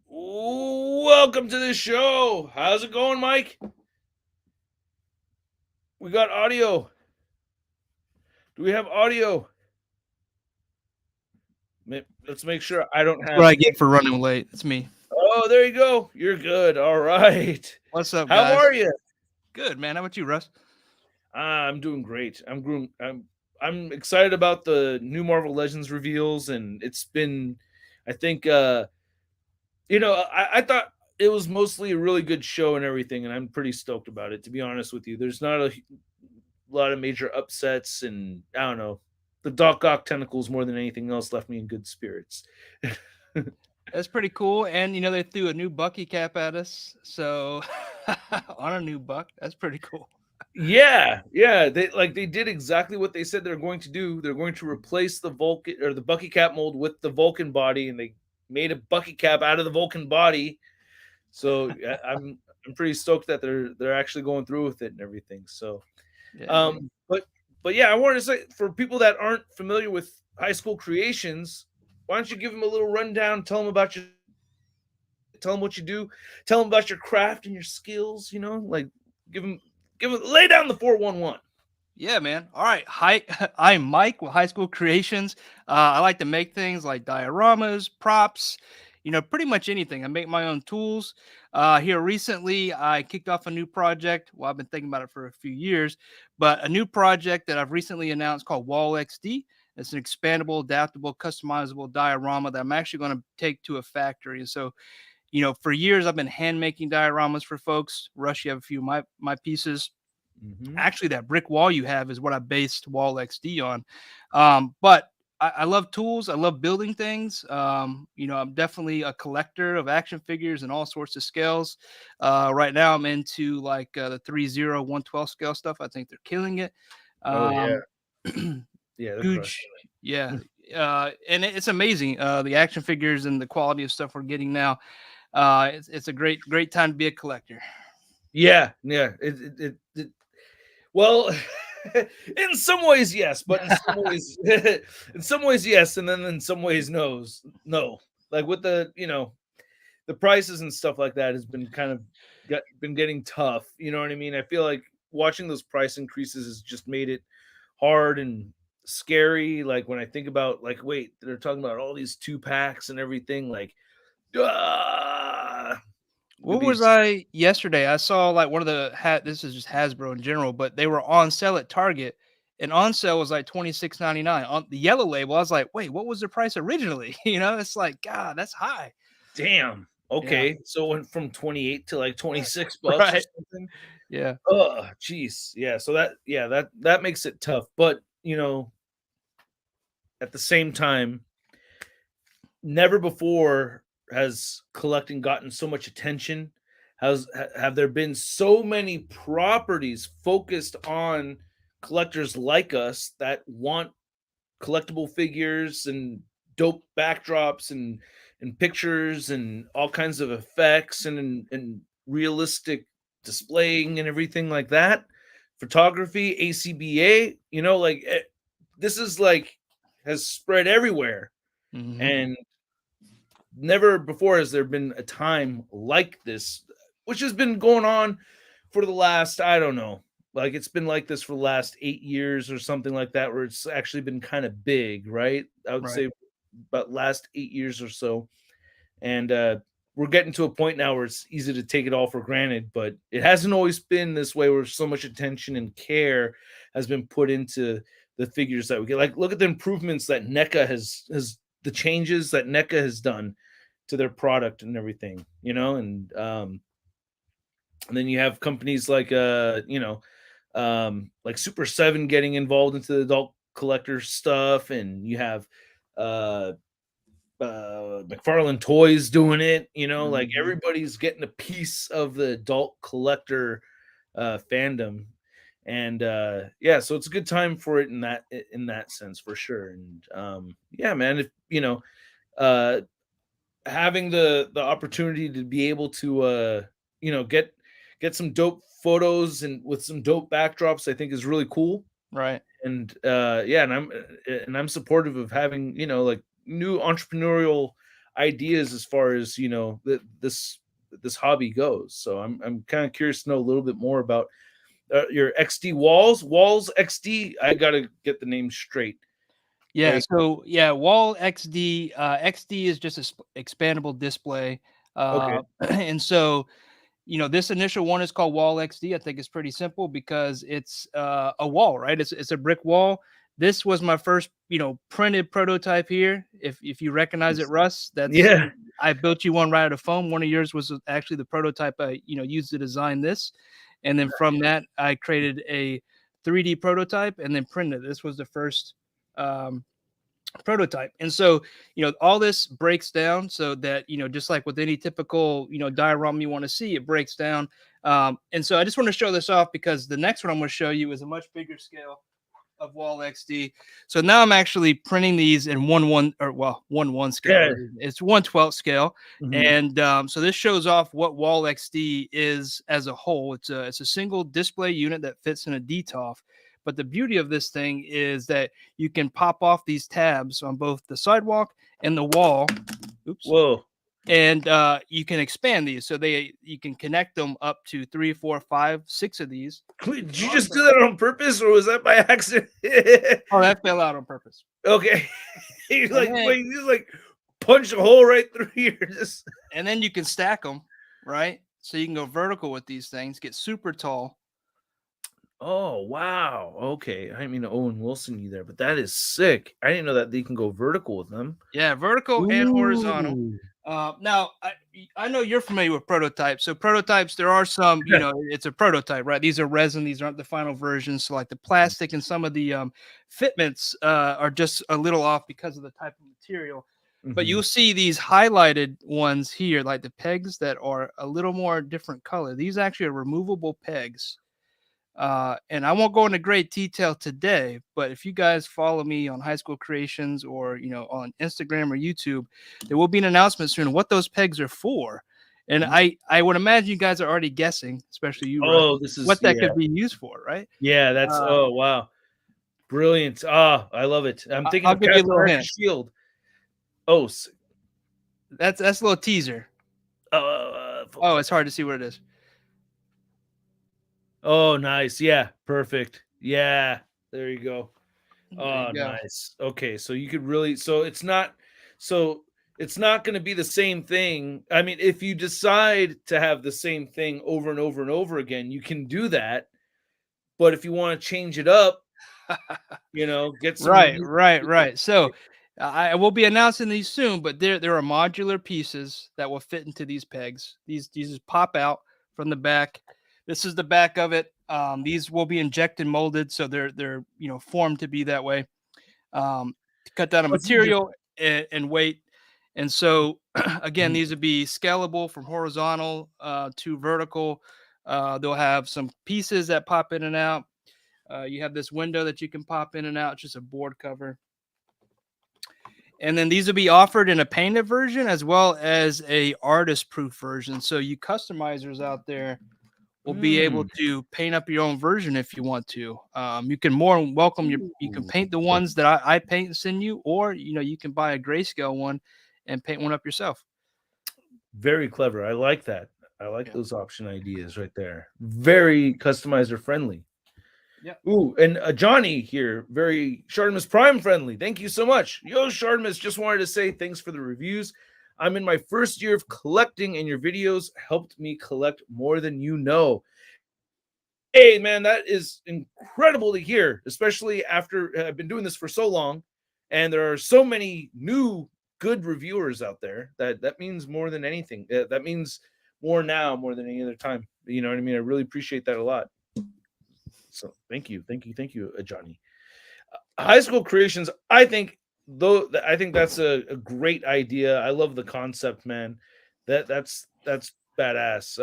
Welcome to the show. How's it going, Mike? We got audio. Do we have audio? Let's make sure I don't have. What I get for running late. It's me. Oh, there you go. You're good. All right. What's up, How guys? are you? Good, man. How about you, Russ? I'm doing great. I'm excited about the new Marvel Legends reveals, and it's been, I think, I thought it was mostly a really good show and everything, and I'm pretty stoked about it. To be honest with you, there's not a lot of major upsets, and I don't know, the Doc Ock tentacles more than anything else left me in good spirits. That's pretty cool. And they threw a new Bucky cap at us, so on a new Buck. That's pretty cool. Yeah, they did exactly what they said they're going to do. They're going to replace the Vulcan or the Bucky cap mold with the Vulcan body, and they made a Bucky cap out of the Vulcan body. So I'm pretty stoked that they're actually going through with it and everything. So, Yeah. but yeah, I wanted to say for people that aren't familiar with high school creations, why don't you give them a little rundown? Tell them about your, tell them what you do, tell them about your craft and your skills. Like give them lay down the 411. Yeah, man. All right. Hi, I'm Mike with High School Creations. I like to make things like dioramas, props, pretty much anything. I make my own tools. Here recently, I kicked off a new project. Well, I've been thinking about it for a few years, but a new project that I've recently announced called Wall XD. It's an expandable, adaptable, customizable diorama that I'm actually going to take to a factory. And so, for years, I've been hand making dioramas for folks. Rush, you have a few of my pieces. Actually, that brick wall you have is what I based Wall XD on. But I love tools. I love building things. I'm definitely a collector of action figures and all sorts of scales. Right now, I'm into like the 3-0, 112 scale stuff. I think they're killing it. Oh yeah, Um, yeah, they're crushing Gooch, yeah. And it's amazing the action figures and the quality of stuff we're getting now. It's a great time to be a collector. Yeah. Well, in some ways, yes, but in some ways, in some ways, yes, and then in some ways, no. Like with the prices and stuff like that has been kind of been getting tough. You know what I mean? I feel like watching those price increases has just made it hard and scary. Like when I think about like, wait, they're talking about all these 2-packs and everything. Like, ah, What was I yesterday? I saw like one of the this is just Hasbro in general, but they were on sale at Target, and on sale was like $26.99 on the yellow label. I was like, wait, what was the price originally? It's like, God, that's high. damn. Yeah. Okay, so it went from 28 to like $26 or Right. something. Yeah. Oh, jeez. Yeah. So that makes it tough. But at the same time, never before has collecting gotten so much attention. Have there been so many properties focused on collectors like us that want collectible figures and dope backdrops and pictures and all kinds of effects and realistic displaying and everything like that, photography, ACBA, like this is like has spread everywhere, Mhm. and never before has there been a time like this, which has been going on for the last, I don't know, like it's been like this for the last 8 years or something like that, where it's actually been kind of big, right? I would Right. say about last 8 years or so. And we're getting to a point now where it's easy to take it all for granted, but it hasn't always been this way where so much attention and care has been put into the figures that we get. Like, look at the improvements that NECA has the changes that NECA has done to their product and everything, and then you have companies like like Super 7 getting involved into the adult collector stuff, and you have uh McFarlane Toys doing it, like Mhm. everybody's getting a piece of the adult collector fandom. And yeah, so it's a good time for it in that sense for sure. And yeah, man, if uh having the opportunity to be able to get some dope photos and with some dope backdrops, I think is really cool. Right. And yeah, and I'm supportive of having like new entrepreneurial ideas as far as this hobby goes. So I'm kind of curious to know a little bit more about your XD walls XD. I gotta get the name straight. Yeah. Like, So yeah, Wall XD. XD is just a expandable display. okay, And so this initial one is called Wall XD. I think it's pretty simple because it's a wall, right? It's a brick wall. This was my first, printed prototype here. If you recognize it, Russ, that's yeah, I built you one right out of foam. One of yours was actually the prototype I, used to design this. And then from that, I created a 3D prototype and then printed it. This was the first um, prototype. And so, all this breaks down so that, just like with any typical, diorama you want to see, it breaks down. And so I just want to show this off because the next one I'm going to show you is a much bigger scale of Wall XD. So now I'm actually printing these in 1/1 scale. yeah. It's 1/12 scale. Mhm. And so this shows off what Wall XD is as a whole. It's a single display unit that fits in a DTOF. But the beauty of this thing is that you can pop off these tabs on both the sidewalk and the wall. Oops. Whoa. And you can expand these so you can connect them up to 3, 4, 5, 6 of these. Wait, did And you just also, do that on purpose, or was that by accident? oh, that fell out on purpose. Okay. You And like then wait, you just like punch a hole right through here. Just and then you can stack them, right? So you can go vertical with these things, get super tall. oh wow. Okay. I didn't mean to Owen Wilson you there, but that is sick. I didn't know that they can go vertical with them. Yeah, vertical and horizontal. Ooh. Now, I know you're familiar with prototypes. So prototypes, there are some, it's a prototype, right? These are resin. These aren't the final versions. So like the plastic and some of the fitments are just a little off because of the type of material. But Mhm. you'll see these highlighted ones here, like the pegs that are a little more different color. These actually are removable pegs. And I won't go into great detail today, but if you guys follow me on High School Creations or on Instagram or YouTube, there will be an announcement soon of what those pegs are for. And I would imagine you guys are already guessing, especially you, Russ, Oh, this is what that yeah. could be used for, right? Yeah, that's Uh, oh wow. Brilliant. Ah, I love it. I'm thinking I'll of give you a Captain little America's hint. shield. Oh, That's a little teaser. Oh, it's hard to see what it is. oh, nice. Yeah, perfect. Yeah, there you go. There Oh, you go. nice. Okay, so you could really so it's not going to be the same thing. I mean, if you decide to have the same thing over and over and over again, you can do that. But if you want to change it up, get some Right, right, right. So I will be announcing these soon, but there are modular pieces that will fit into these pegs. These just pop out from the back. This is the back of it. These will be injected molded, so they're formed to be that way. To cut down on What's interesting? material and weight. And so again, Mhm. these would be scalable from horizontal to vertical. They'll have some pieces that pop in and out. You have this window that you can pop in and out, just a board cover. And then these will be offered in a painted version as well as a artist proof version. So you customizers out there will be able Mm. to paint up your own version if you want to. You can more than welcome you can Ooh. paint the ones that I paint and send you, or you can buy a grayscale one and paint one up yourself. Very clever. I like that. I like Yeah. those option ideas right there. Very customizer friendly. Yeah. Ooh, and Johnny here, very Shartimus Prime friendly. Thank you so much. Yo, Shartimus, just wanted to say thanks for the reviews. I'm in my first year of collecting, and your videos helped me collect more than you know. Hey, man, that is incredible to hear, especially after I've been doing this for so long, and there are so many new good reviewers out there. That means more than anything. That means more now, more than any other time. You know what I mean? I really appreciate that a lot. So thank you, Johnny. High school creations. I think that's a great idea. I love the concept, man. That's badass.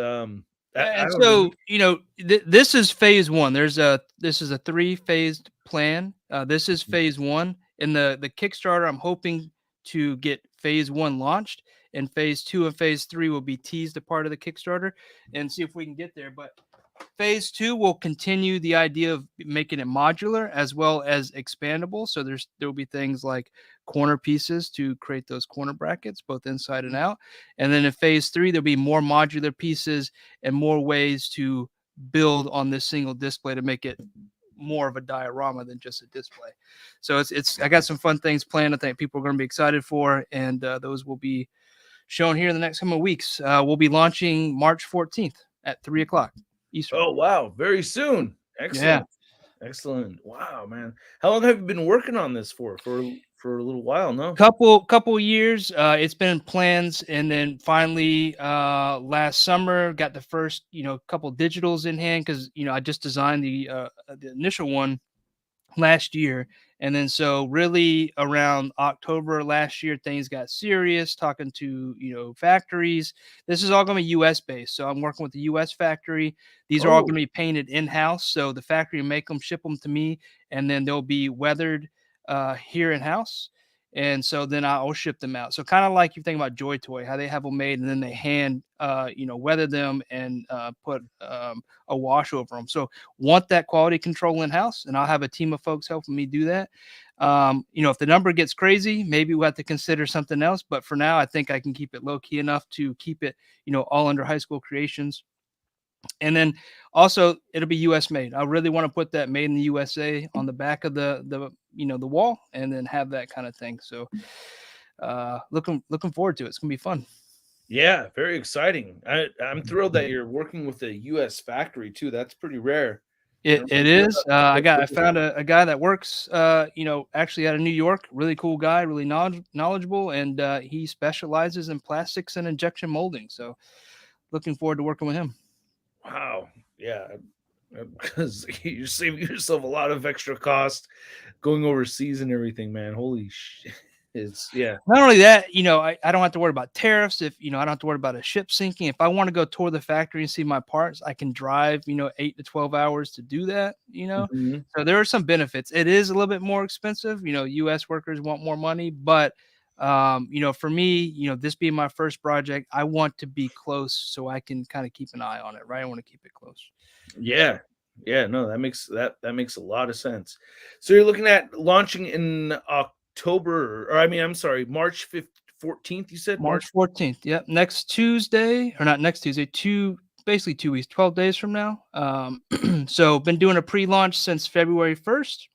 I And don't know. so, this is phase one. This is a three-phased plan. This is phase one. In the Kickstarter, I'm hoping to get phase one launched, and phase two and phase three will be teased a part of the Kickstarter and see if we can get there. But phase two will continue the idea of making it modular as well as expandable. So there will be things like corner pieces to create those corner brackets, both inside and out. And then in phase three, there'll be more modular pieces and more ways to build on this single display to make it more of a diorama than just a display. So it's I got some fun things planned. I think people are going to be excited for, and those will be shown here in the next couple of weeks. We'll be launching March 14th at 3 o'clock Eastern. Oh wow, very soon. Yeah, Excellent. Excellent. Wow, man. How long have you been working on this for? For a little while, no? couple years. It's been in plans, and then finally last summer got the first couple digitals in hand because I just designed the initial one last year. And then so really around October last year, things got serious, talking to, factories. This is all going to be US based. So I'm working with the US factory. These are all going Oh, to be painted in-house. So the factory will make them, ship them to me, and then they'll be weathered here in-house. And so then I'll ship them out. So kind of like you think about Joy Toy, how they have them made and then they hand, weather them and put a wash over them. So want that quality control in house, and I'll have a team of folks helping me do that. If the number gets crazy, maybe we'll have to consider something else. But for now, I think I can keep it low key enough to keep it, all under High School Creations. And then also it'll be US made. I really want to put that made in the USA on the back of the wall, and then have that kind of thing. So looking forward to it. It's gonna be fun. yeah, very exciting. I'm thrilled that you're working with a US factory too. That's pretty rare. I It don't it really hear is. about that I quite found a guy that works, actually out of New York. Really cool guy, really knowledgeable, and he specializes in plastics and injection molding. So, looking forward to working with him. wow. Yeah, because you're saving yourself a lot of extra cost going overseas and everything, man. Holy shit. It's yeah. Not only that, I don't have to worry about tariffs. If I don't have to worry about a ship sinking. If I want to go tour the factory and see my parts, I can drive 8 to 12 hours to do that. Mhm. So there are some benefits. It is a little bit more expensive. U.S. workers want more money, but for me, this being my first project, I want to be close so I can kind of keep an eye on it. Right, I want to keep it close. Yeah. Yeah, no, that makes a lot of sense. So you're looking at launching in October, or I mean, I'm sorry, March 5th, 14th, you said? March March. 14th. Yep. Next Tuesday, or not next Tuesday, basically 2 weeks, 12 days from now. So been doing a pre-launch since February 1st.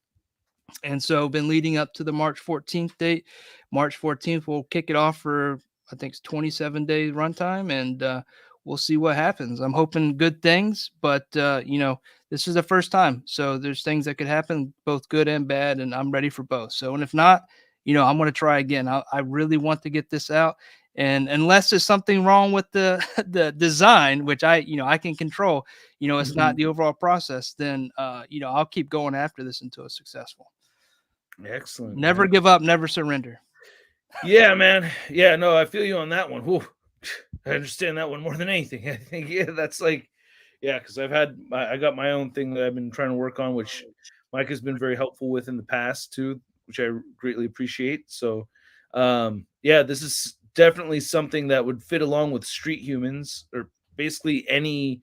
And so been leading up to the March 14th date. March 14th, we'll kick it off for, I think it's 27-day runtime, and we'll see what happens. I'm hoping good things, but this is the first time. So there's things that could happen, both good and bad, and I'm ready for both. So, and if not, I'm going to try again. I really want to get this out. And unless there's something wrong with the the design, which I can control, it's not Mhm. the overall process, then I'll keep going after this until it's successful. Excellent, Never man. give up, never surrender. Yeah, man. Yeah, no, I feel you on that one. Whew. I understand that one more than anything. I think, yeah, that's like, yeah, because I got my own thing that I've been trying to work on, which Mike has been very helpful with in the past too, which I greatly appreciate. So, yeah, this is definitely something that would fit along with Street Humans or basically any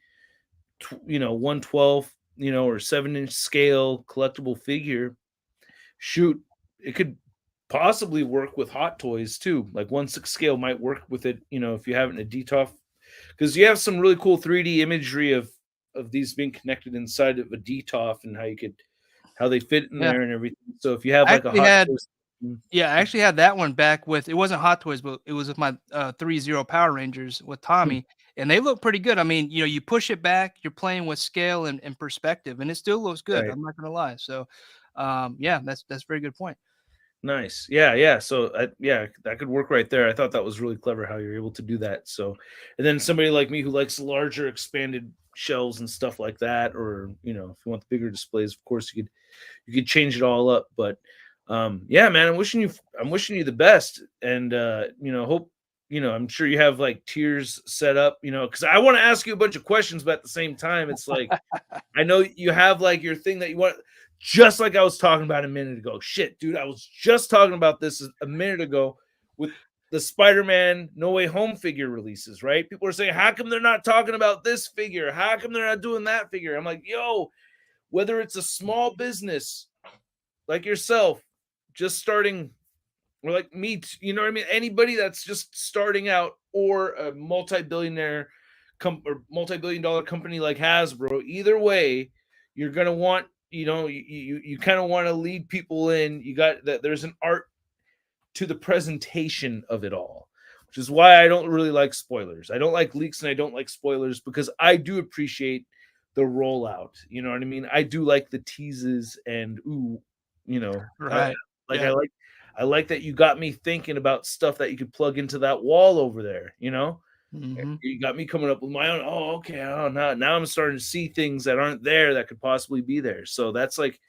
112, or 7-inch scale collectible figure, shoot, it could possibly work with Hot Toys too. Like 1/6 scale might work with it, if you have it in a DTOF, because you have some really cool 3D imagery of these being connected inside of a DTOF and how they fit in Yeah. there and everything. So if you have I like a actually Hot had Toys, Yeah, I actually had that one back with, it wasn't Hot Toys, but it was with my 3-0 Power Rangers with Tommy, and they look pretty good. I mean, you push it back, you're playing with scale and perspective, and it still looks good. right. I'm not gonna lie. So, yeah, that's a very good point. Nice. Yeah, yeah. So, yeah, that could work right there. I thought that was really clever how you're able to do that. So, and then somebody like me who likes larger expanded shells and stuff like that, or if you want the bigger displays, of course you could change it all up. But yeah, man, I'm wishing you the best, and hope I'm sure you have like tiers set up, because I want to ask you a bunch of questions, but at the same time, it's like I know you have like your thing that you want, just like I was talking about a minute ago. Shit, dude, I was just talking about this a minute ago with the Spider-Man No Way Home figure releases, right? People are saying, how come they're not talking about this figure? How come they're not doing that figure? I'm like, yo, whether it's a small business like yourself, just starting, or like me, you know what I mean? Anybody that's just starting out, or a multi-billionaire or multi-billion-dollar company like Hasbro, either way, you're gonna want, you kind of want to lead people in. You got that there's an art to the presentation of it all, which is why I don't really like spoilers. I don't like leaks and I don't like spoilers, because I do appreciate the rollout. You know what I mean? I do like the teases and ooh, you know, I, Right. like Yeah. I like that you got me thinking about stuff that you could plug into that wall over there. Hmm. You got me coming up with my own. Oh, okay. Oh, now I'm starting to see things that aren't there that could possibly be there. So that's like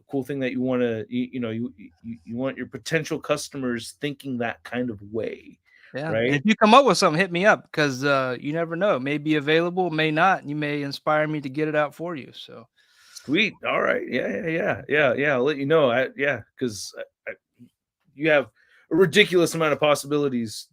cool thing that you want to you want your potential customers thinking that kind of way, Yeah. And right? if you come up with something, hit me up, because you never know. It may be available, may not. You may inspire me to get it out for you. So, Sweet. All right. Yeah. I'll let you know. Because you have a ridiculous amount of possibilities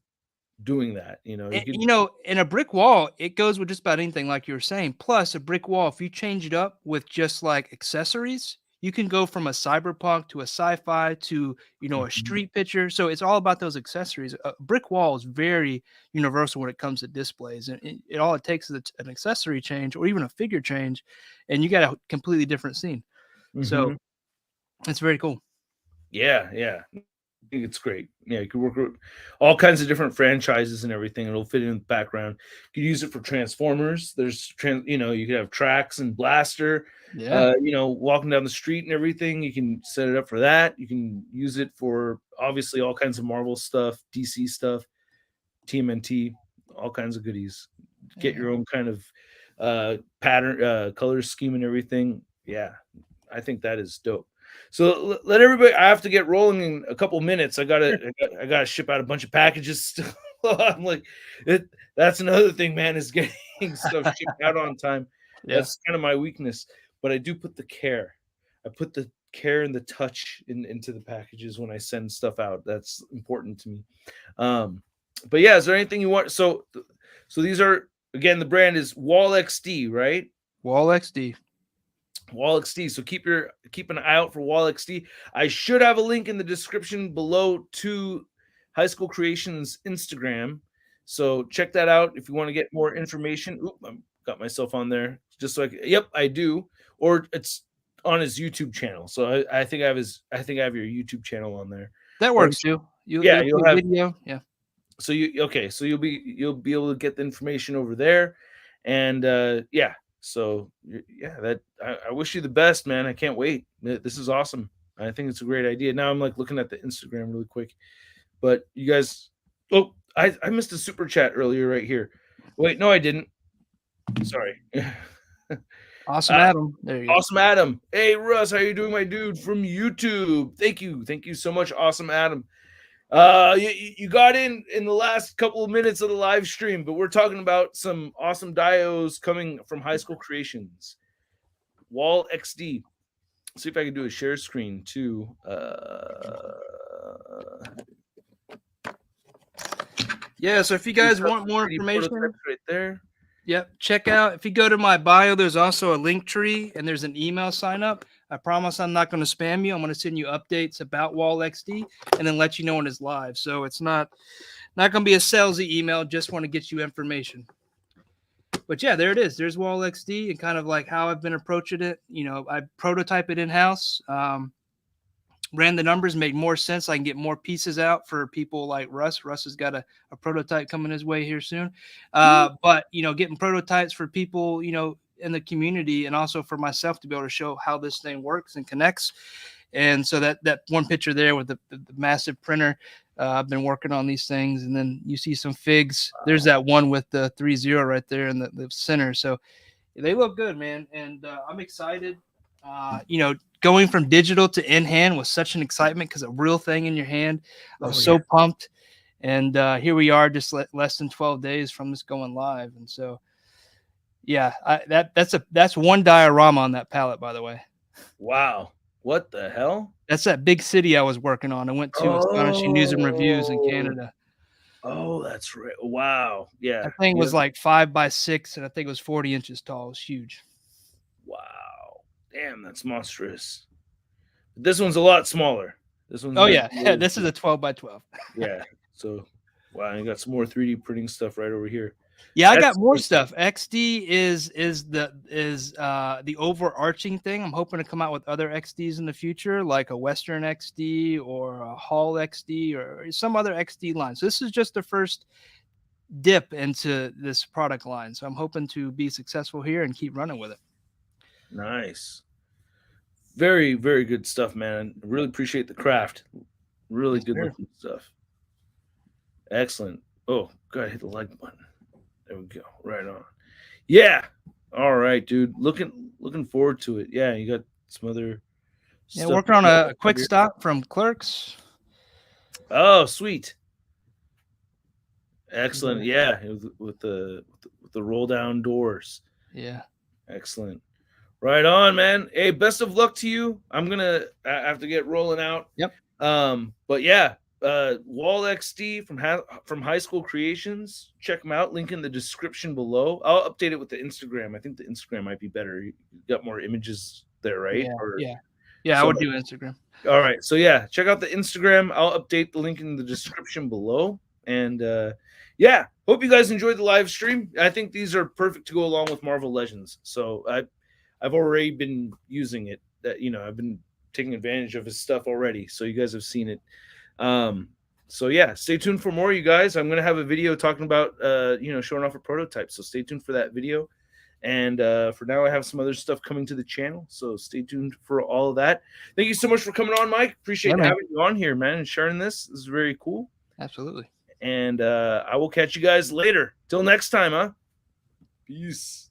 doing that. You could. in a brick wall, it goes with just about anything, like you were saying. Plus, a brick wall, if you change it up with just like accessories, you can go from a cyberpunk to a sci-fi to, a Mhm, street picture. So it's all about those accessories. A brick wall is very universal when it comes to displays, and all it takes is an accessory change or even a figure change, and you got a completely different scene. So mhm. it's very cool. Yeah. I think it's great. Yeah, you could work with all kinds of different franchises and everything. It'll fit in the background. You could use it for Transformers. You could have tracks and blaster. Yeah. Walking down the street and everything. You can set it up for that. You can use it for obviously all kinds of Marvel stuff, DC stuff, TMNT, all kinds of goodies. Get Yeah. your own kind of pattern, color scheme, and everything. Yeah, I think that is dope. So let everybody. I have to get rolling in a couple minutes. I gotta ship out a bunch of packages still. I'm like, that's another thing, man, is getting stuff shipped out on time. Yeah. That's kind of my weakness. But I do put the care. I put the care and the touch into the packages when I send stuff out. That's important to me. Um, but yeah, is there anything you want? So these are, again, the brand is Wall XD, right? Wall XD. Wall XD. So keep an eye out for Wall XD. I should have a link in the description below to High School Creations Instagram. So check that out if you want to get more information. Oop, I got myself on there just so yep, I do. Or it's on his YouTube channel. So I think I have your YouTube channel on there. That But works too. yeah, It'll be you'll a have video. Yeah. so you'll be able to get the information over there. And yeah, so yeah, that I wish you the best, man. I can't wait. This is awesome. I think it's a great idea. Now I'm like looking at the Instagram really quick. But you guys, oh, I missed a super chat earlier right here. Wait, no, I didn't. Sorry. Awesome, Adam. There you go. Awesome Adam. Hey Russ, how you doing, my dude, from YouTube? Thank you so much, Awesome Adam. You got in the last couple of minutes of the live stream, but we're talking about some awesome dios coming from High School Creations. Wall XD. See if I can do a share screen too. Yeah. So if you We've guys got want some more pretty information, prototypes right there. Yep. Check out, if you go to my bio, there's also a link tree and there's an email sign up. I promise I'm not going to spam you. I'm going to send you updates about Wall XD and then let you know when it's live. So it's not going to be a salesy email. Just want to get you information. But yeah, there it is. There's Wall XD and kind of like how I've been approaching it. You know, I prototype it in house. Ran the numbers, made more sense. I can get more pieces out for people like Russ. Russ has got a prototype coming his way here soon. But, you know, getting prototypes for people, you know, in the community and also for myself to be able to show how this thing works and connects. And so that one picture there with the massive printer, I've been working on these things. And then you see some figs. There's that one with the 3-0 right there in the center. So they look good, man. And I'm excited. You know, going from digital to in hand was such an excitement because a real thing in your hand. I was so pumped. And here we are, just less than 12 days from this going live. And so, yeah, that's one diorama on that palette, by the way. Wow. What the hell? That's that big city I was working on. I went to Astonishing News and Reviews in Canada. Oh, that's right. Wow. Yeah. That thing was like 5 by 6, and I think it was 40 inches tall. It was huge. Wow. Damn, that's monstrous. This one's a lot smaller. This one's yeah. This is a 12 by 12. Yeah. So, wow, you got some more 3D printing stuff right over here. Yeah, I got more stuff. XD is the overarching thing. I'm hoping to come out with other XDs in the future, like a Western XD or a Hall XD or some other XD line. So this is just the first dip into this product line. So I'm hoping to be successful here and keep running with it. Nice. Very, very good stuff, man. Really appreciate the craft. Really good looking stuff. Excellent. Oh, gotta hit the like button. There we go. Right on. Yeah. All right, dude. Looking forward to it. Yeah, you got some other stuff. Working on a quick stop from Clerks. Oh, sweet. Excellent. Yeah, with the roll down doors. Yeah. Excellent. Right on, man. Hey, best of luck to you. I have to get rolling out. Yep. But yeah, Wall XD from HighSchool Creations. Check them out. Link in the description below. I'll update it with the Instagram. I think the Instagram might be better. You got more images there, right? Yeah. I would do Instagram. All right. So yeah, check out the Instagram. I'll update the link in the description below. And yeah, hope you guys enjoyed the live stream. I think these are perfect to go along with Marvel Legends. So I've already been using it. I've been taking advantage of his stuff already. So you guys have seen it. So yeah, stay tuned for more, you guys. I'm going to have a video talking about, showing off a prototype. So stay tuned for that video. And for now, I have some other stuff coming to the channel. So stay tuned for all of that. Thank you so much for coming on, Mike. Appreciate having you on here, man, and sharing this. This is very cool. Absolutely. And I will catch you guys later. Till next time, huh? Peace.